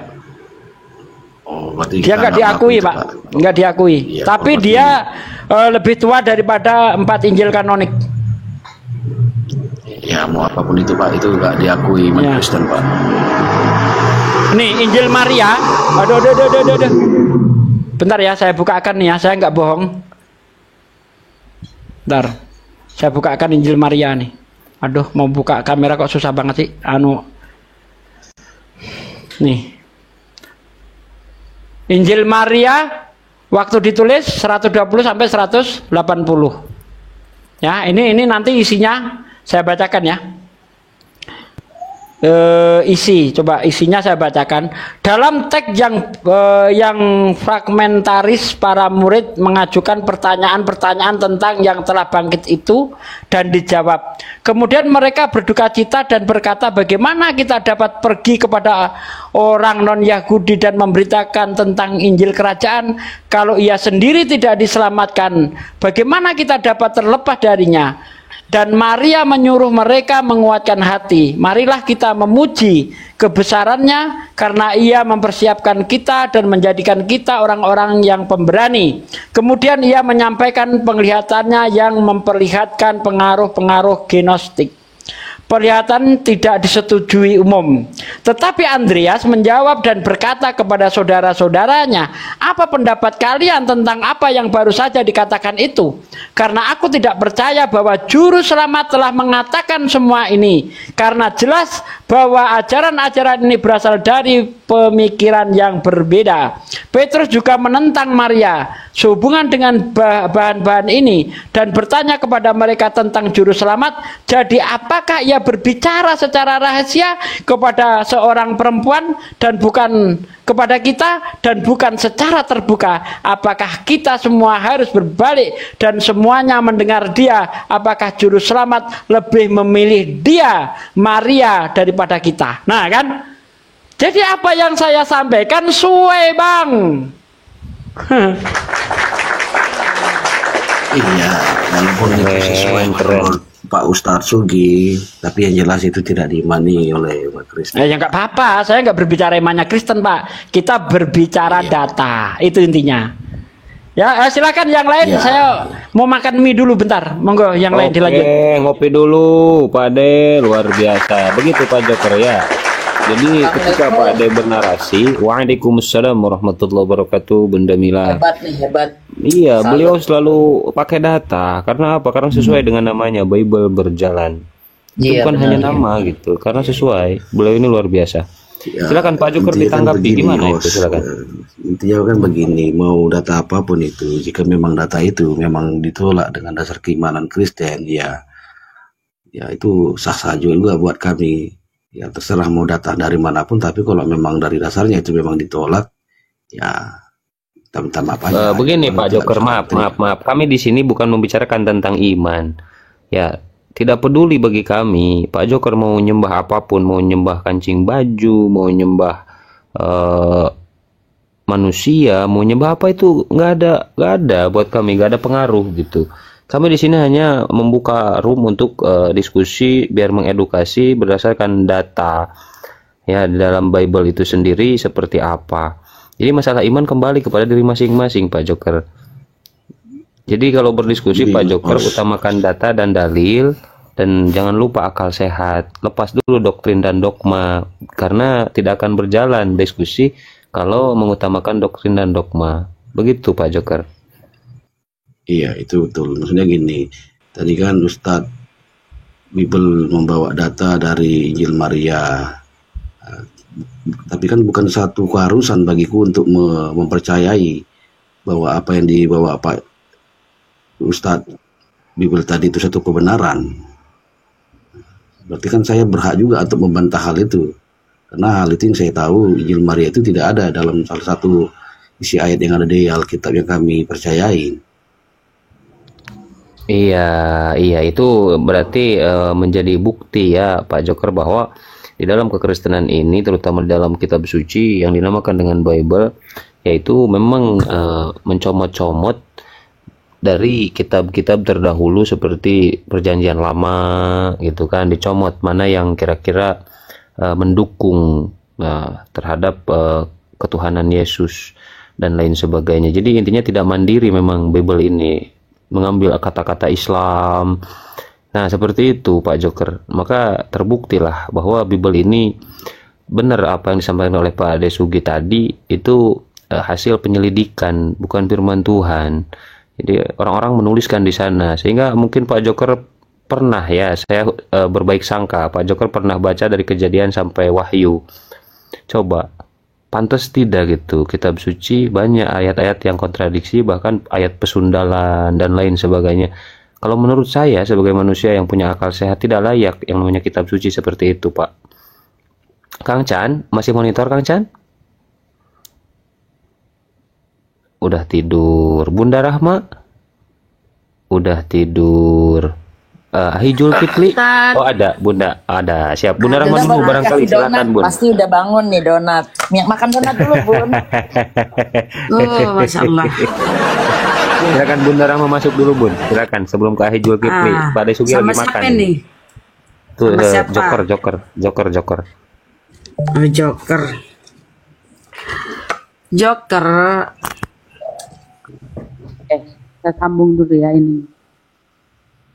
Dia nggak diakui, Pak. Nggak diakui. Ya, tapi dia lebih tua daripada 4 Injil kanonik. Ya, mau apapun itu, Pak, itu nggak diakui umat Kristen, Pak. Nih Injil Maria. Aduh. Bentar ya, saya bukakan nih ya. Saya nggak bohong. Bentar. Saya bukakan Injil Maria nih. Aduh, mau buka kamera kok susah banget sih. Nih. Injil Maria waktu ditulis 120 sampai 180. Ya, ini nanti isinya saya bacakan ya. Coba isinya saya bacakan. Dalam teks yang fragmentaris, para murid mengajukan pertanyaan-pertanyaan tentang yang telah bangkit itu dan dijawab. Kemudian mereka berduka cita dan berkata, bagaimana kita dapat pergi kepada orang non-Yahudi dan memberitakan tentang Injil Kerajaan kalau ia sendiri tidak diselamatkan? Bagaimana kita dapat terlepas darinya? Dan Maria menyuruh mereka menguatkan hati. Marilah kita memuji kebesarannya, karena ia mempersiapkan kita dan menjadikan kita orang-orang yang pemberani. Kemudian ia menyampaikan penglihatannya yang memperlihatkan pengaruh-pengaruh gnostik. Perlihatan tidak disetujui umum. Tetapi Andreas menjawab dan berkata kepada saudara-saudaranya, apa pendapat kalian tentang apa yang baru saja dikatakan itu? Karena aku tidak percaya bahwa juru selamat telah mengatakan semua ini. Karena jelas bahwa ajaran-ajaran ini berasal dari pemikiran yang berbeda. Petrus juga menentang Maria sehubungan dengan bahan-bahan ini dan bertanya kepada mereka tentang juru selamat. Jadi apakah ia berbicara secara rahasia kepada seorang perempuan dan bukan kepada kita, dan bukan secara terbuka? Apakah kita semua harus berbalik dan semuanya mendengar dia? Apakah juru selamat lebih memilih dia, Maria, daripada kita? Nah kan, jadi apa yang saya sampaikan suwe, Bang. Iya, walaupun itu sesuai menurut Pak Ustadz Sugi, tapi yang jelas itu tidak diimani oleh umat Kristen. Ya nggak apa-apa, saya nggak berbicara imannya Kristen, Pak. Kita berbicara data, itu intinya. Ya, silakan yang lain. Saya mau makan mie dulu bentar. Monggo yang lain dilanjut. Ngopi dulu, Pak Ade, luar biasa. Begitu Pak Joker ya. Jadi ketika Pak Ade bernarasi, waalaikumsalam warahmatullahi wabarakatuh, Bunda Mila. Hebat nih, hebat. Iya, beliau selalu pakai data. Karena apa? Karena sesuai dengan namanya, Bible berjalan. Itu bukan hanya nama gitu, karena sesuai. Beliau ini luar biasa. Ya, silakan Pak Joker ditanggapi gimana itu, silakan. Intinya kan begini, mau data apapun itu, jika memang data itu memang ditolak dengan dasar keimanan Kristen, ya itu sah-sah juga buat kami. Ya terserah mau data dari manapun, tapi kalau memang dari dasarnya itu memang ditolak, ya kita minta maaf aja. Begini Pak Joker, maaf. Kami di sini bukan membicarakan tentang iman. Ya, tidak peduli bagi kami. Pak Joker mau nyembah apapun, mau nyembah kancing baju, mau nyembah manusia, mau nyembah apa itu nggak ada buat kami, nggak ada pengaruh gitu. Kami di sini hanya membuka room untuk diskusi biar mengedukasi berdasarkan data ya dalam Bible itu sendiri seperti apa. Jadi masalah iman kembali kepada diri masing-masing Pak Joker. Jadi kalau berdiskusi Pak Joker utamakan data dan dalil dan jangan lupa akal sehat. Lepas dulu doktrin dan dogma karena tidak akan berjalan diskusi kalau mengutamakan doktrin dan dogma. Begitu Pak Joker. Iya itu betul, maksudnya gini, tadi kan Ustadz Bible membawa data dari Injil Maria, tapi kan bukan satu keharusan bagiku untuk mempercayai bahwa apa yang dibawa Pak Ustadz Bible tadi itu satu kebenaran. Berarti kan saya berhak juga untuk membantah hal itu, karena hal itu yang saya tahu Injil Maria itu tidak ada dalam salah satu isi ayat yang ada di Alkitab yang kami percayai. Iya itu berarti menjadi bukti ya Pak Joker bahwa di dalam kekristenan ini terutama di dalam kitab suci yang dinamakan dengan Bible yaitu memang mencomot-comot dari kitab-kitab terdahulu seperti Perjanjian Lama gitu kan, dicomot mana yang kira-kira mendukung terhadap ketuhanan Yesus dan lain sebagainya. Jadi intinya tidak mandiri memang Bible ini, mengambil kata-kata Islam. Nah seperti itu Pak Joker, maka terbuktilah bahwa Bible ini benar apa yang disampaikan oleh Pak Desugi tadi itu hasil penyelidikan, bukan firman Tuhan. Jadi orang-orang menuliskan di sana, sehingga mungkin Pak Joker pernah ya, saya berbaik sangka Pak Joker pernah baca dari Kejadian sampai Wahyu. Coba pantas tidak gitu, kitab suci banyak ayat-ayat yang kontradiksi, bahkan ayat pesundalan dan lain sebagainya. Kalau menurut saya sebagai manusia yang punya akal sehat tidak layak yang namanya kitab suci seperti itu Pak. Kang Chan, masih monitor Kang Chan? Udah tidur. Bunda Rahma? Udah tidur. Hijul Kipli? Oh ada, Bunda, ada. Siap. Bunda Rahma dulu barangkali, silakan Bun. Pasti udah bangun nih donat. Makan donat dulu Bun. Masya Allah. Silakan Bunda Rahma masuk dulu Bun. Silakan sebelum ke Hijul Kipli. Pak Desugi lagi makan. Nih? Tuh Joker. Joker. Saya sambung dulu ya ini.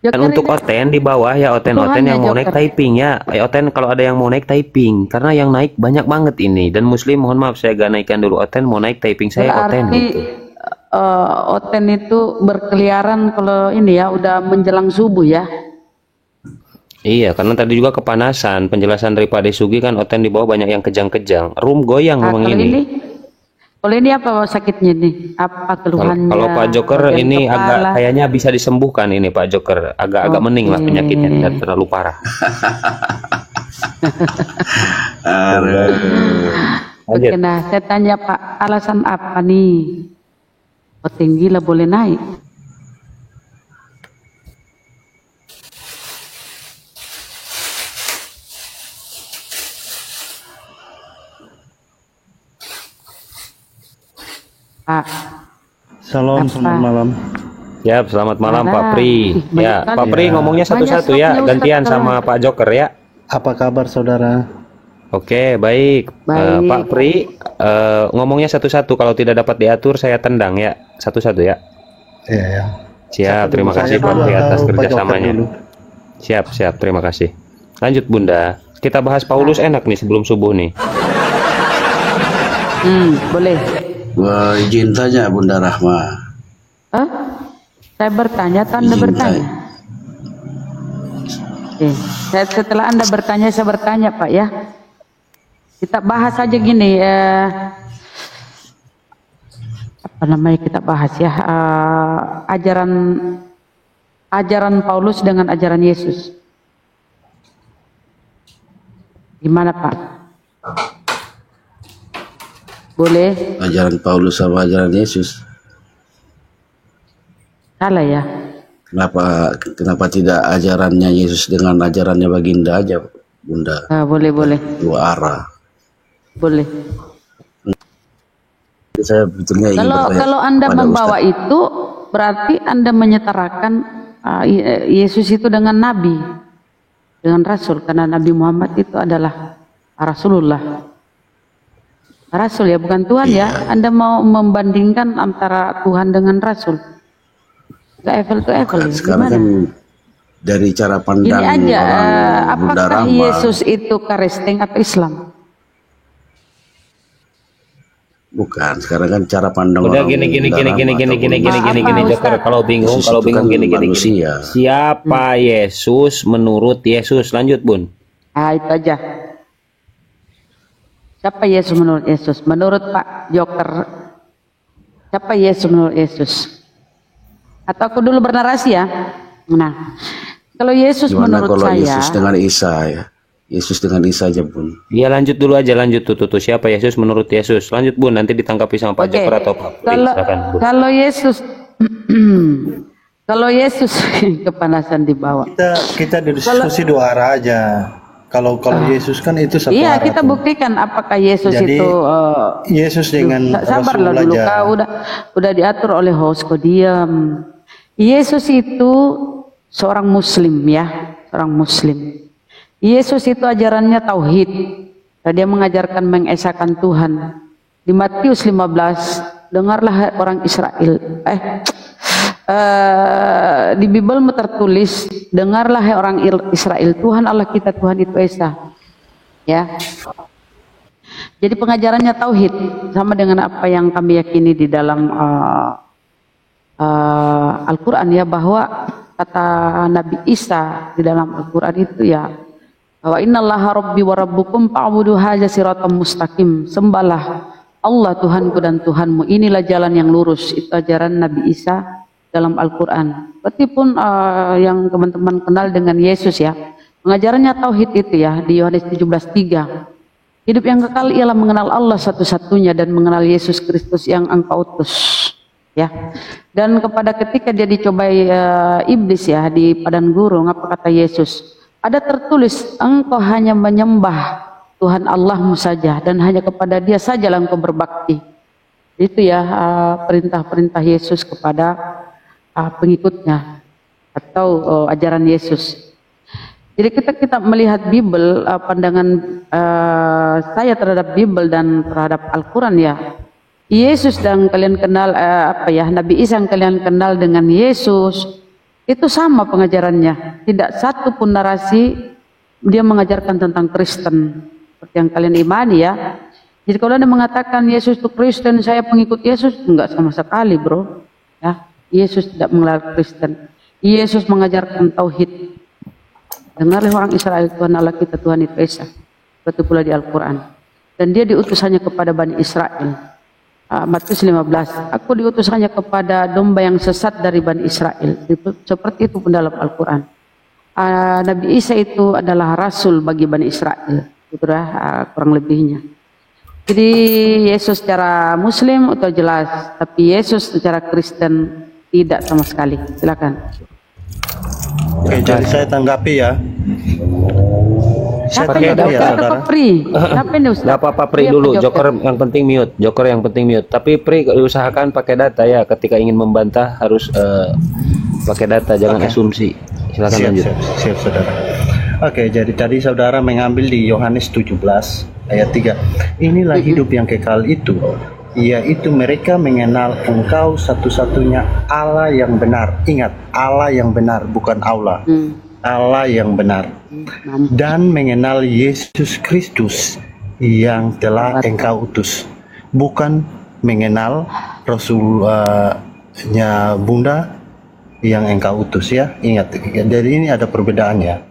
Dan untuk Oten di bawah ya Oten yang mau naik typing ya. Oten kalau ada yang mau naik typing karena yang naik banyak banget ini, dan Muslim mohon maaf saya gak naikkan dulu. Oten mau naik typing saya Oten gitu. Oten itu berkeliaran kalau ini ya udah menjelang subuh ya. Iya karena tadi juga kepanasan. Penjelasan dari Pak Desugi kan Oten di bawah banyak yang kejang-kejang. Room goyang memang ini. Kalau ini apa sakitnya nih? Apa keluhannya? Kalau Pak Joker ini kepala. Agak kayaknya bisa disembuhkan ini Pak Joker. Agak mending lah penyakitnya, tidak terlalu parah. Oke, nah saya tanya Pak, alasan apa nih? Tinggi lah boleh naik? Pak. Salam, selamat malam. Ya, selamat malam Pak Pri. Ya, Pak Pri ngomongnya satu-satu ya, gantian sama Pak Joker ya. Apa kabar saudara? Oke, baik. Pak Pri, ngomongnya satu-satu. Kalau tidak dapat diatur, saya tendang ya, satu-satu ya. Iya ya. Siap, terima kasih Pak Pri atas kerjasamanya. Siap, terima kasih. Lanjut Bunda, kita bahas Paulus enak nih sebelum subuh nih. Boleh. Izin tanya Bunda Rahma. Saya bertanya atau Anda bertanya? Setelah Anda bertanya, saya bertanya Pak ya. Kita bahas aja gini, apa namanya kita bahas ya, ajaran Paulus dengan ajaran Yesus. Gimana Pak? Boleh? Ajaran Paulus sama ajaran Yesus. Salah ya? Kenapa tidak ajarannya Yesus dengan ajarannya Baginda aja, Bunda? Boleh. Dua arah. Boleh. Saya betulnya ingin kalau Anda membawa Ustaz itu berarti Anda menyetarakan Yesus itu dengan Nabi, dengan Rasul, karena Nabi Muhammad itu adalah Rasulullah. Rasul ya, bukan Tuhan ya. Anda mau membandingkan antara Tuhan dengan Rasul. Apple to apple. Sekarang kan dari cara pandang ini aja, orang apakah Yesus itu Kristen atau Islam? Bukan, sekarang kan cara pandang udah orang gini Joker, kalau bingung gini. Siapa Yesus menurut Yesus? Lanjut Bun. Itu aja. Siapa Yesus menurut Yesus? Menurut Pak Joker, siapa Yesus menurut Yesus? Atau aku dulu bernarasi ya? Nah, kalau Yesus gimana menurut kalau saya, Yesus dengan Isa ya? Yesus dengan Isa aja Bun. Iya lanjut dulu aja, tuh siapa Yesus menurut Yesus? Lanjut Bun, nanti ditangkapi sama Pak Joker atau Pak Pri. Silakan Bun. Kalau Yesus kepanasan di bawah. Kita diskusi dua arah aja. Kalau Yesus kan itu satu iya, arah. kita buktikan apakah Yesus jadi, itu Yesus dengan sabarlah dulu aja. Kau udah diatur oleh host, kau diam. Yesus itu seorang muslim ya, seorang muslim. Yesus itu ajarannya tauhid. Dia mengajarkan mengesahkan Tuhan. Di Matius 15, dengarlah orang Israel. Di Bible tertulis, dengarlah hai orang Israel, Tuhan Allah kita Tuhan itu Esa. Ya. Jadi pengajarannya tauhid, sama dengan apa yang kami yakini di dalam Al-Quran ya, bahwa kata Nabi Isa di dalam Al-Quran itu ya, bahwa innallaha rabbi wa rabbukum fa'budu hadza siratal mustaqim. Sembahlah Allah Tuhanku dan Tuhanmu, inilah jalan yang lurus. Itu ajaran Nabi Isa dalam Al-Quran. Berarti pun yang teman-teman kenal dengan Yesus ya, pengajarannya tauhid itu ya, di Yohanes 17:3. Hidup yang kekal ialah mengenal Allah satu-satunya dan mengenal Yesus Kristus yang engkau utus. Ya. Dan kepada ketika dia dicobai iblis ya di padang gurun, apa kata Yesus? Ada tertulis, engkau hanya menyembah Tuhan Allahmu saja dan hanya kepada Dia sajalah engkau berbakti. Itu ya perintah-perintah Yesus kepada pengikutnya atau ajaran Yesus. Jadi kita melihat Bible, pandangan saya terhadap Bible dan terhadap Al-Quran ya, Yesus yang kalian kenal Nabi Isa yang kalian kenal dengan Yesus itu sama pengajarannya. Tidak satu pun narasi dia mengajarkan tentang Kristen seperti yang kalian imani ya. Jadi kalau Anda mengatakan Yesus itu Kristen, saya pengikut Yesus, enggak sama sekali bro ya. Yesus tidak mengelar Kristen. Yesus mengajarkan tauhid. Dengarlah orang Israel, Tuhan Allah kita Tuhan itu Esa. Betul pula di Al-Quran. Dan dia diutus hanya kepada Bani Israel. Matius 15, aku diutus hanya kepada domba yang sesat dari Bani Israel. Seperti itu pun dalam Al-Quran. Nabi Isa itu adalah rasul bagi Bani Israel. Itulah kurang lebihnya. Jadi Yesus secara Muslim itu jelas, tapi Yesus secara Kristen tidak sama sekali. Silakan. Oke, jadi saya tanggapi ya. Siapa ya, Pak Pri? Gak apa-apa Pri dulu, Joker yang penting mute. Joker yang penting mute. Tapi Pri usahakan pakai data ya. Ketika ingin membantah harus pakai data, jangan asumsi. Silakan lanjut. Siap, saudara. Oke, jadi tadi saudara mengambil di Yohanes 17 ayat 3. Inilah hidup yang kekal itu, yaitu mereka mengenal Engkau satu-satunya Allah yang benar. Ingat, Allah yang benar, bukan Allah. Allah yang benar. Dan mengenal Yesus Kristus yang telah Engkau utus. Bukan mengenal Rasulnya Bunda yang Engkau utus ya. Ingat, jadi ini ada perbedaan ya.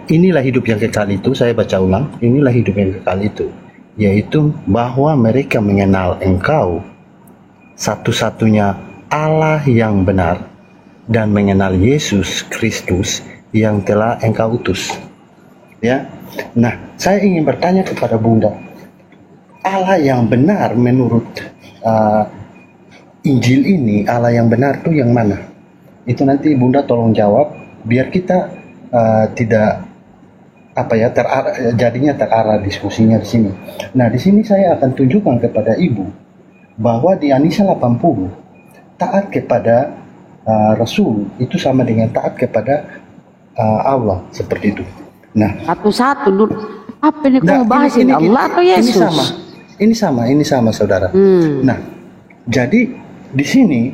inilah hidup yang kekal itu, saya baca ulang, inilah hidup yang kekal itu, yaitu bahwa mereka mengenal Engkau satu-satunya Allah yang benar dan mengenal Yesus Kristus yang telah Engkau utus. Ya. Nah, saya ingin bertanya kepada Bunda, Allah yang benar menurut Injil ini, Allah yang benar itu yang mana? Itu nanti Bunda tolong jawab biar kita tidak jadinya terarah diskusinya di sini. Nah, di sini saya akan tunjukkan kepada Ibu bahwa di Anisa 80 taat kepada Rasul itu sama dengan taat kepada Allah, seperti itu. Nah, satu-satu dulu. Apa ini kamu bahas ini Allah atau Yesus? Ini sama saudara. Nah, jadi di sini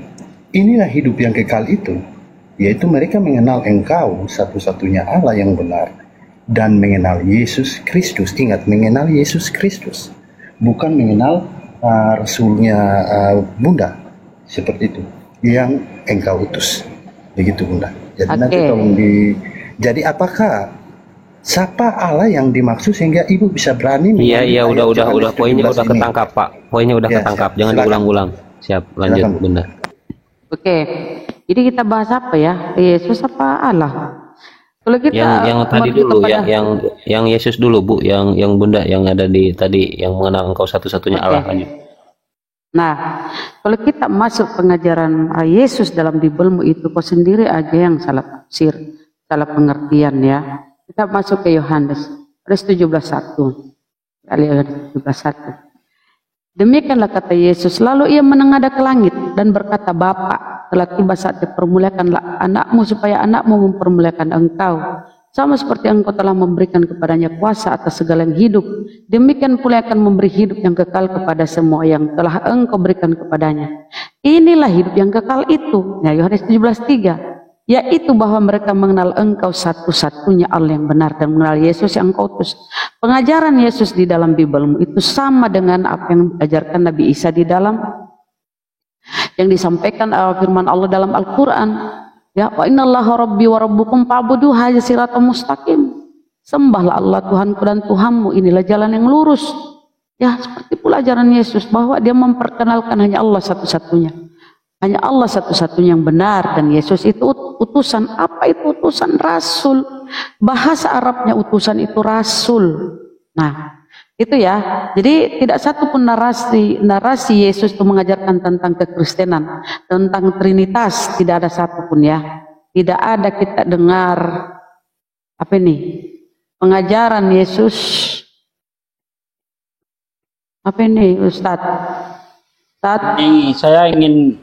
inilah hidup yang kekal itu, yaitu mereka mengenal Engkau satu-satunya Allah yang benar dan mengenal Yesus Kristus. Ingat, mengenal Yesus Kristus, bukan mengenal Rasulnya Bunda, seperti itu, yang Engkau utus. Begitu Bunda. Jadi nanti tolong jadi apakah siapa Allah yang dimaksud sehingga Ibu bisa berani? Iya, udah. Poinnya udah ketangkap, Pak. Poinnya udah ketangkap. Jangan diulang-ulang. Siap, lanjut Bunda. Oke. Jadi kita bahas apa ya? Yesus apa Allah? Kalau kita yang tadi dulu yang Yesus dulu, Bu, yang Bunda yang ada di tadi yang mengenal Engkau satu-satunya Allah. Lanjut. Nah, kalau kita masuk pengajaran Yesus dalam Bibelmu itu kau sendiri aja yang salah tafsir, salah pengertian ya. Kita masuk ke Yohanes 17:1. Yohanes 17:1. Demikianlah kata Yesus, lalu ia menengadah ke langit dan berkata, Bapa, telah tiba saatnya permuliakanlah anakmu supaya anakmu mempermuliakan engkau. Sama seperti engkau telah memberikan kepadanya kuasa atas segala yang hidup, demikian pula akan memberi hidup yang kekal kepada semua yang telah engkau berikan kepadanya. Inilah hidup yang kekal itu, ya, Yohanes 17:3, yaitu bahwa mereka mengenal engkau satu-satunya Allah yang benar dan mengenal Yesus yang engkau utus. Pengajaran Yesus di dalam Bibelmu itu sama dengan apa yang diajarkan Nabi Isa di dalam yang disampaikan firman Allah dalam Al-Quran. Ya, wa innallaha rabbi wa rabbukum fa'buduhu hadza siratal mustaqim. Sembahlah Allah Tuhanku dan Tuhanmu, inilah jalan yang lurus. Ya, seperti pula ajaran Yesus bahwa dia memperkenalkan hanya Allah satu-satunya. Hanya Allah satu-satunya yang benar dan Yesus itu utusan. Apa itu utusan? Rasul. Bahasa Arabnya utusan itu rasul. Nah, itu ya. Jadi tidak satu pun narasi Yesus itu mengajarkan tentang kekristenan, tentang Trinitas, tidak ada satu pun ya. Tidak ada kita dengar apa ini? Pengajaran Yesus. Apa ini, Ustadz? Ini saya ingin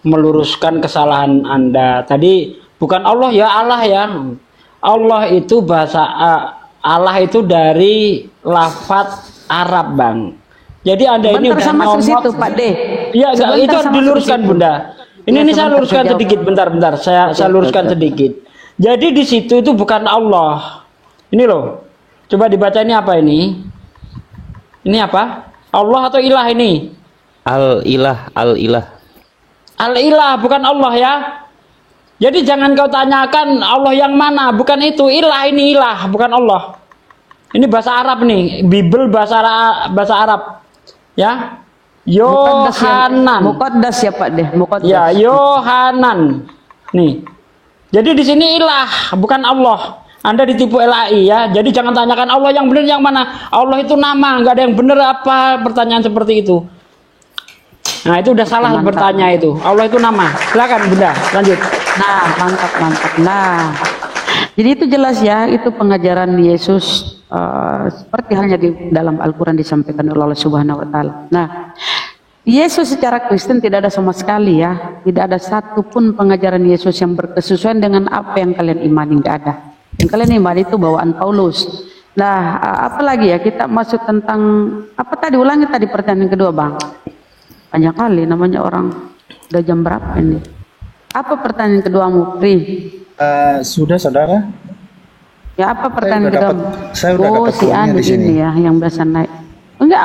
meluruskan kesalahan Anda. Tadi bukan Allah ya, Allah ya. Allah itu bahasa Allah itu dari lafaz Arab, Bang. Jadi Anda ini udah ngomong situ, Pak D. Iya, itu harus diluruskan, Bunda. Ini saya luruskan sedikit, bentar. Saya luruskan sedikit. Jadi di situ itu bukan Allah. Ini loh. Coba dibaca ini apa ini? Ini apa? Allah atau ilah ini? Al-ilah. Al-ilah bukan Allah ya. Jadi jangan kau tanyakan Allah yang mana, bukan itu. Ilah ini ilah, bukan Allah. Ini bahasa Arab nih, Bible bahasa Arab. Ya. Yohanan. Muqaddas ya Pak deh, Muqaddas. Ya, Yohanan. Nih. Jadi di sini ilah, bukan Allah. Anda ditipu LAI ya. Jadi jangan tanyakan Allah yang benar yang mana. Allah itu nama, nggak ada yang benar apa pertanyaan seperti itu. Nah, itu udah salah bertanya itu. Allah itu nama. Silakan Bunda, lanjut. Nah, mantap. Nah, jadi itu jelas ya, itu pengajaran Yesus seperti halnya di dalam Al-Quran disampaikan oleh Allah Subhanahu Wa Taala. Nah, Yesus secara Kristen tidak ada sama sekali ya, tidak ada satupun pengajaran Yesus yang berkesesuaian dengan apa yang kalian imani, tidak ada. Yang kalian imani itu bawaan Paulus. Nah, apalagi ya, kita masuk tentang apa tadi? Ulangi tadi pertanyaan kedua, Bang. Banyak kali namanya orang. Udah jam berapa ini? Apa pertanyaan keduamu, Pri? Sudah, saudara. Ya, apa pertanyaan keduamu? Saya udah dapat si Anu ini ya, yang biasa naik. Enggak,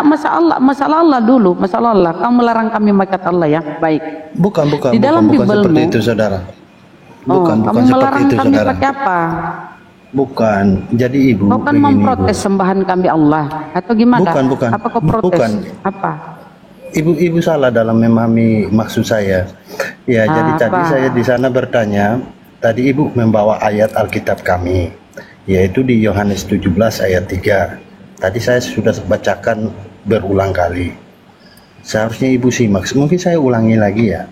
masalah Allah dulu, masalah Allah. Kamu melarang kami maikat Allah ya, baik. Bukan Di dalam bukan Bibelmu, seperti itu, saudara. Bukan kamu seperti melarang itu, kami saudara. pakai apa? Bukan. Jadi Ibu Kau kan begini, memprotes Ibu. sembahan kami Allah atau gimana? Bukan. Apa kau protes? Bukan. Apa? Ibu salah dalam memahami maksud saya. Ya, jadi tadi Apa? saya di sana bertanya, tadi Ibu membawa ayat Alkitab kami, yaitu di Yohanes 17 ayat 3. Tadi saya sudah bacakan berulang kali. Seharusnya Ibu simak. Mungkin saya ulangi lagi ya.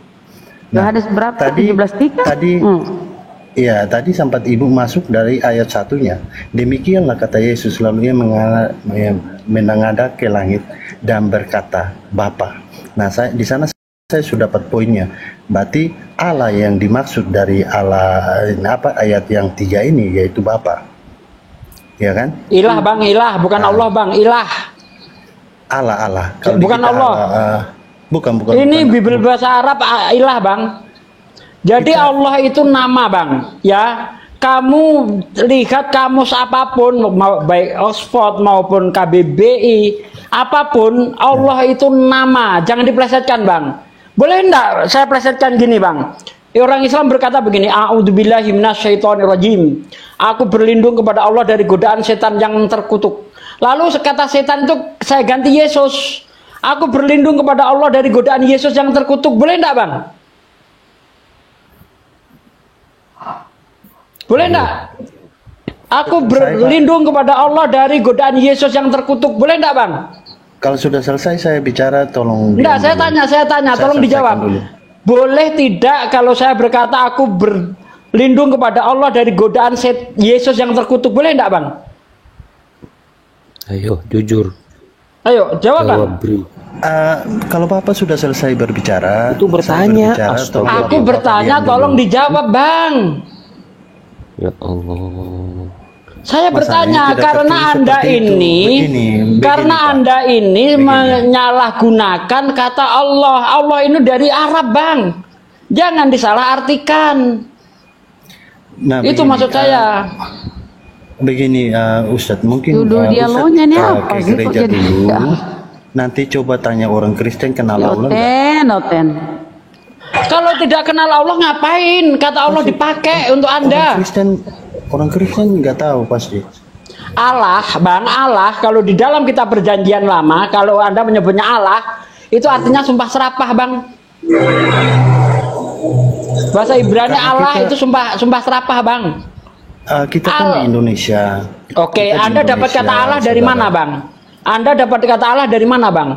Yohanes berapa? Tadi 17:3? Ya, tadi sempat Ibu masuk dari ayat satunya. Demikianlah kata Yesus, lalu ia menengadah ke langit dan berkata, Bapa. Nah, di sana saya sudah dapat poinnya. Berarti Allah yang dimaksud dari Allah ayat yang 3 ini yaitu Bapa. Ya kan? Ilah bang, ilah, bukan Allah bang, ilah. Allah. Bukan Allah. Bukan. Ini Bible bahasa Arab ilah bang. Jadi Allah itu nama bang, ya. Kamu lihat kamus apapun, baik Oxford maupun KBBI, apapun Allah itu nama. Jangan diplesetkan bang. Boleh enggak saya plesetkan gini bang? Orang Islam berkata begini, A'udzubillahi minasyaitonirrajim. Aku berlindung kepada Allah dari godaan setan yang terkutuk. Lalu kata setan itu saya ganti Yesus. Aku berlindung kepada Allah dari godaan Yesus yang terkutuk. Boleh enggak bang? Boleh enggak? Aku berlindung kepada Allah dari godaan Yesus yang terkutuk. Boleh enggak bang? Kalau sudah selesai saya bicara, tolong. Enggak, saya tanya, tolong dijawab. Dulu. Boleh tidak kalau saya berkata aku berlindung kepada Allah dari godaan Yesus yang terkutuk? Boleh enggak bang? Ayo, jujur. Ayo, jawab bang. Kalau Bapak sudah selesai berbicara, itu bertanya. Aku bertanya, tolong dijawab bang. Ya Allah. Saya bertanya karena Anda ini menyalahgunakan kata Allah. Allah ini dari Arab bang. Jangan disalahartikan. Nah, itu begini, maksud saya. Begini Ustadz, mungkin dialognya nih apa ke gereja jadi dulu. Nanti coba tanya orang Kristen kenal Allah Noten. Kalau tidak kenal Allah ngapain? Kata Allah dipakai untuk Anda. Orang Kristen nggak tahu pasti. Allah, bang, Allah. Kalau di dalam kitab perjanjian lama, kalau Anda menyebutnya Allah, itu artinya sumpah serapah, bang. Bahasa Ibrani Allah itu sumpah serapah, bang. Kita kan di Indonesia. Oke, Anda dapat kata Allah dari mana, bang? Anda dapat kata Allah dari mana, bang?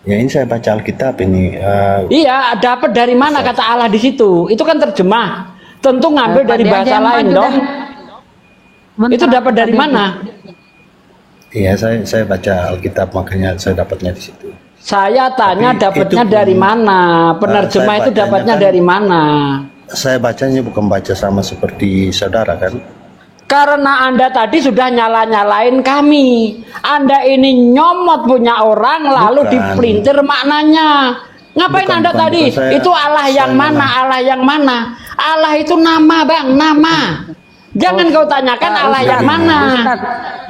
Ya ini saya baca Alkitab ini. Iya, dapat dari mana kata Allah di situ? Itu kan terjemah. Tentu ngambil dari bahasa lain dong. Itu dapat dari mana? Iya, saya baca Alkitab, makanya saya dapatnya di situ. Saya tanya dapatnya dari mana? Penerjemah itu dapatnya dari mana? Saya bacanya bukan baca sama seperti saudara kan? Karena Anda tadi sudah nyala-nyalain kami. Anda ini nyomot punya orang lalu dipelintir maknanya. Ngapain Anda tadi? Itu Allah yang mana? Allah yang mana? Allah itu nama, bang, nama. Jangan kau tanyakan Allah yang mana.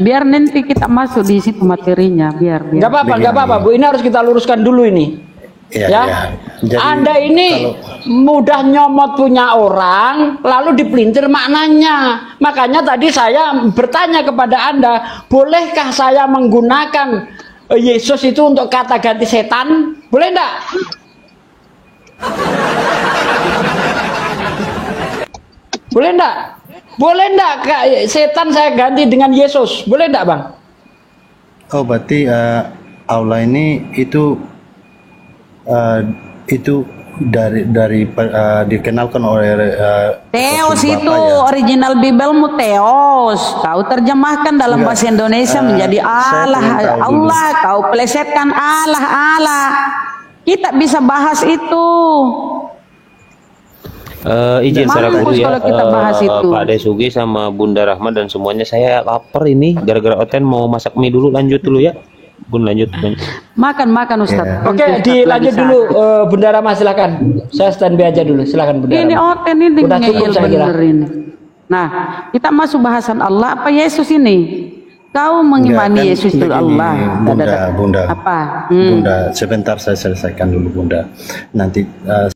Biar nanti kita masuk di situ materinya, biar. Gak apa-apa, Bu. Ini harus kita luruskan dulu ini. Ya. Jadi, Anda ini mudah nyomot punya orang lalu dipelintir maknanya. Makanya tadi saya bertanya kepada Anda, bolehkah saya menggunakan Yesus itu untuk kata ganti setan? Boleh enggak? Boleh enggak? Boleh enggak setan saya ganti dengan Yesus? Boleh enggak, Bang? Oh, berarti Allah ini itu dikenalkan oleh Theos itu ya? Original Bibelmu Theos. Kau terjemahkan dalam bahasa Indonesia menjadi Allah. Allah, kau plesetkan Allah. Kita bisa bahas itu. Izin secara dulu ya, kita bahas itu. Pak Desugi sama Bunda Rahma dan semuanya, saya lapar ini gara-gara Oten mau masak mie dulu, lanjut dulu ya. Bun lanjut. Makan Ustaz. Yeah. Oke, dilanjut dulu Bunda Rahma, silakan. Saya standby aja dulu. Silakan Bunda Rahma. Ini Oten ini udah cukup saya kira. Ini. Nah, kita masuk bahasan Allah apa Yesus ini? Kau mengimani Yesus itu Allah. Bunda. Apa? Bunda, sebentar saya selesaikan dulu Bunda. Nanti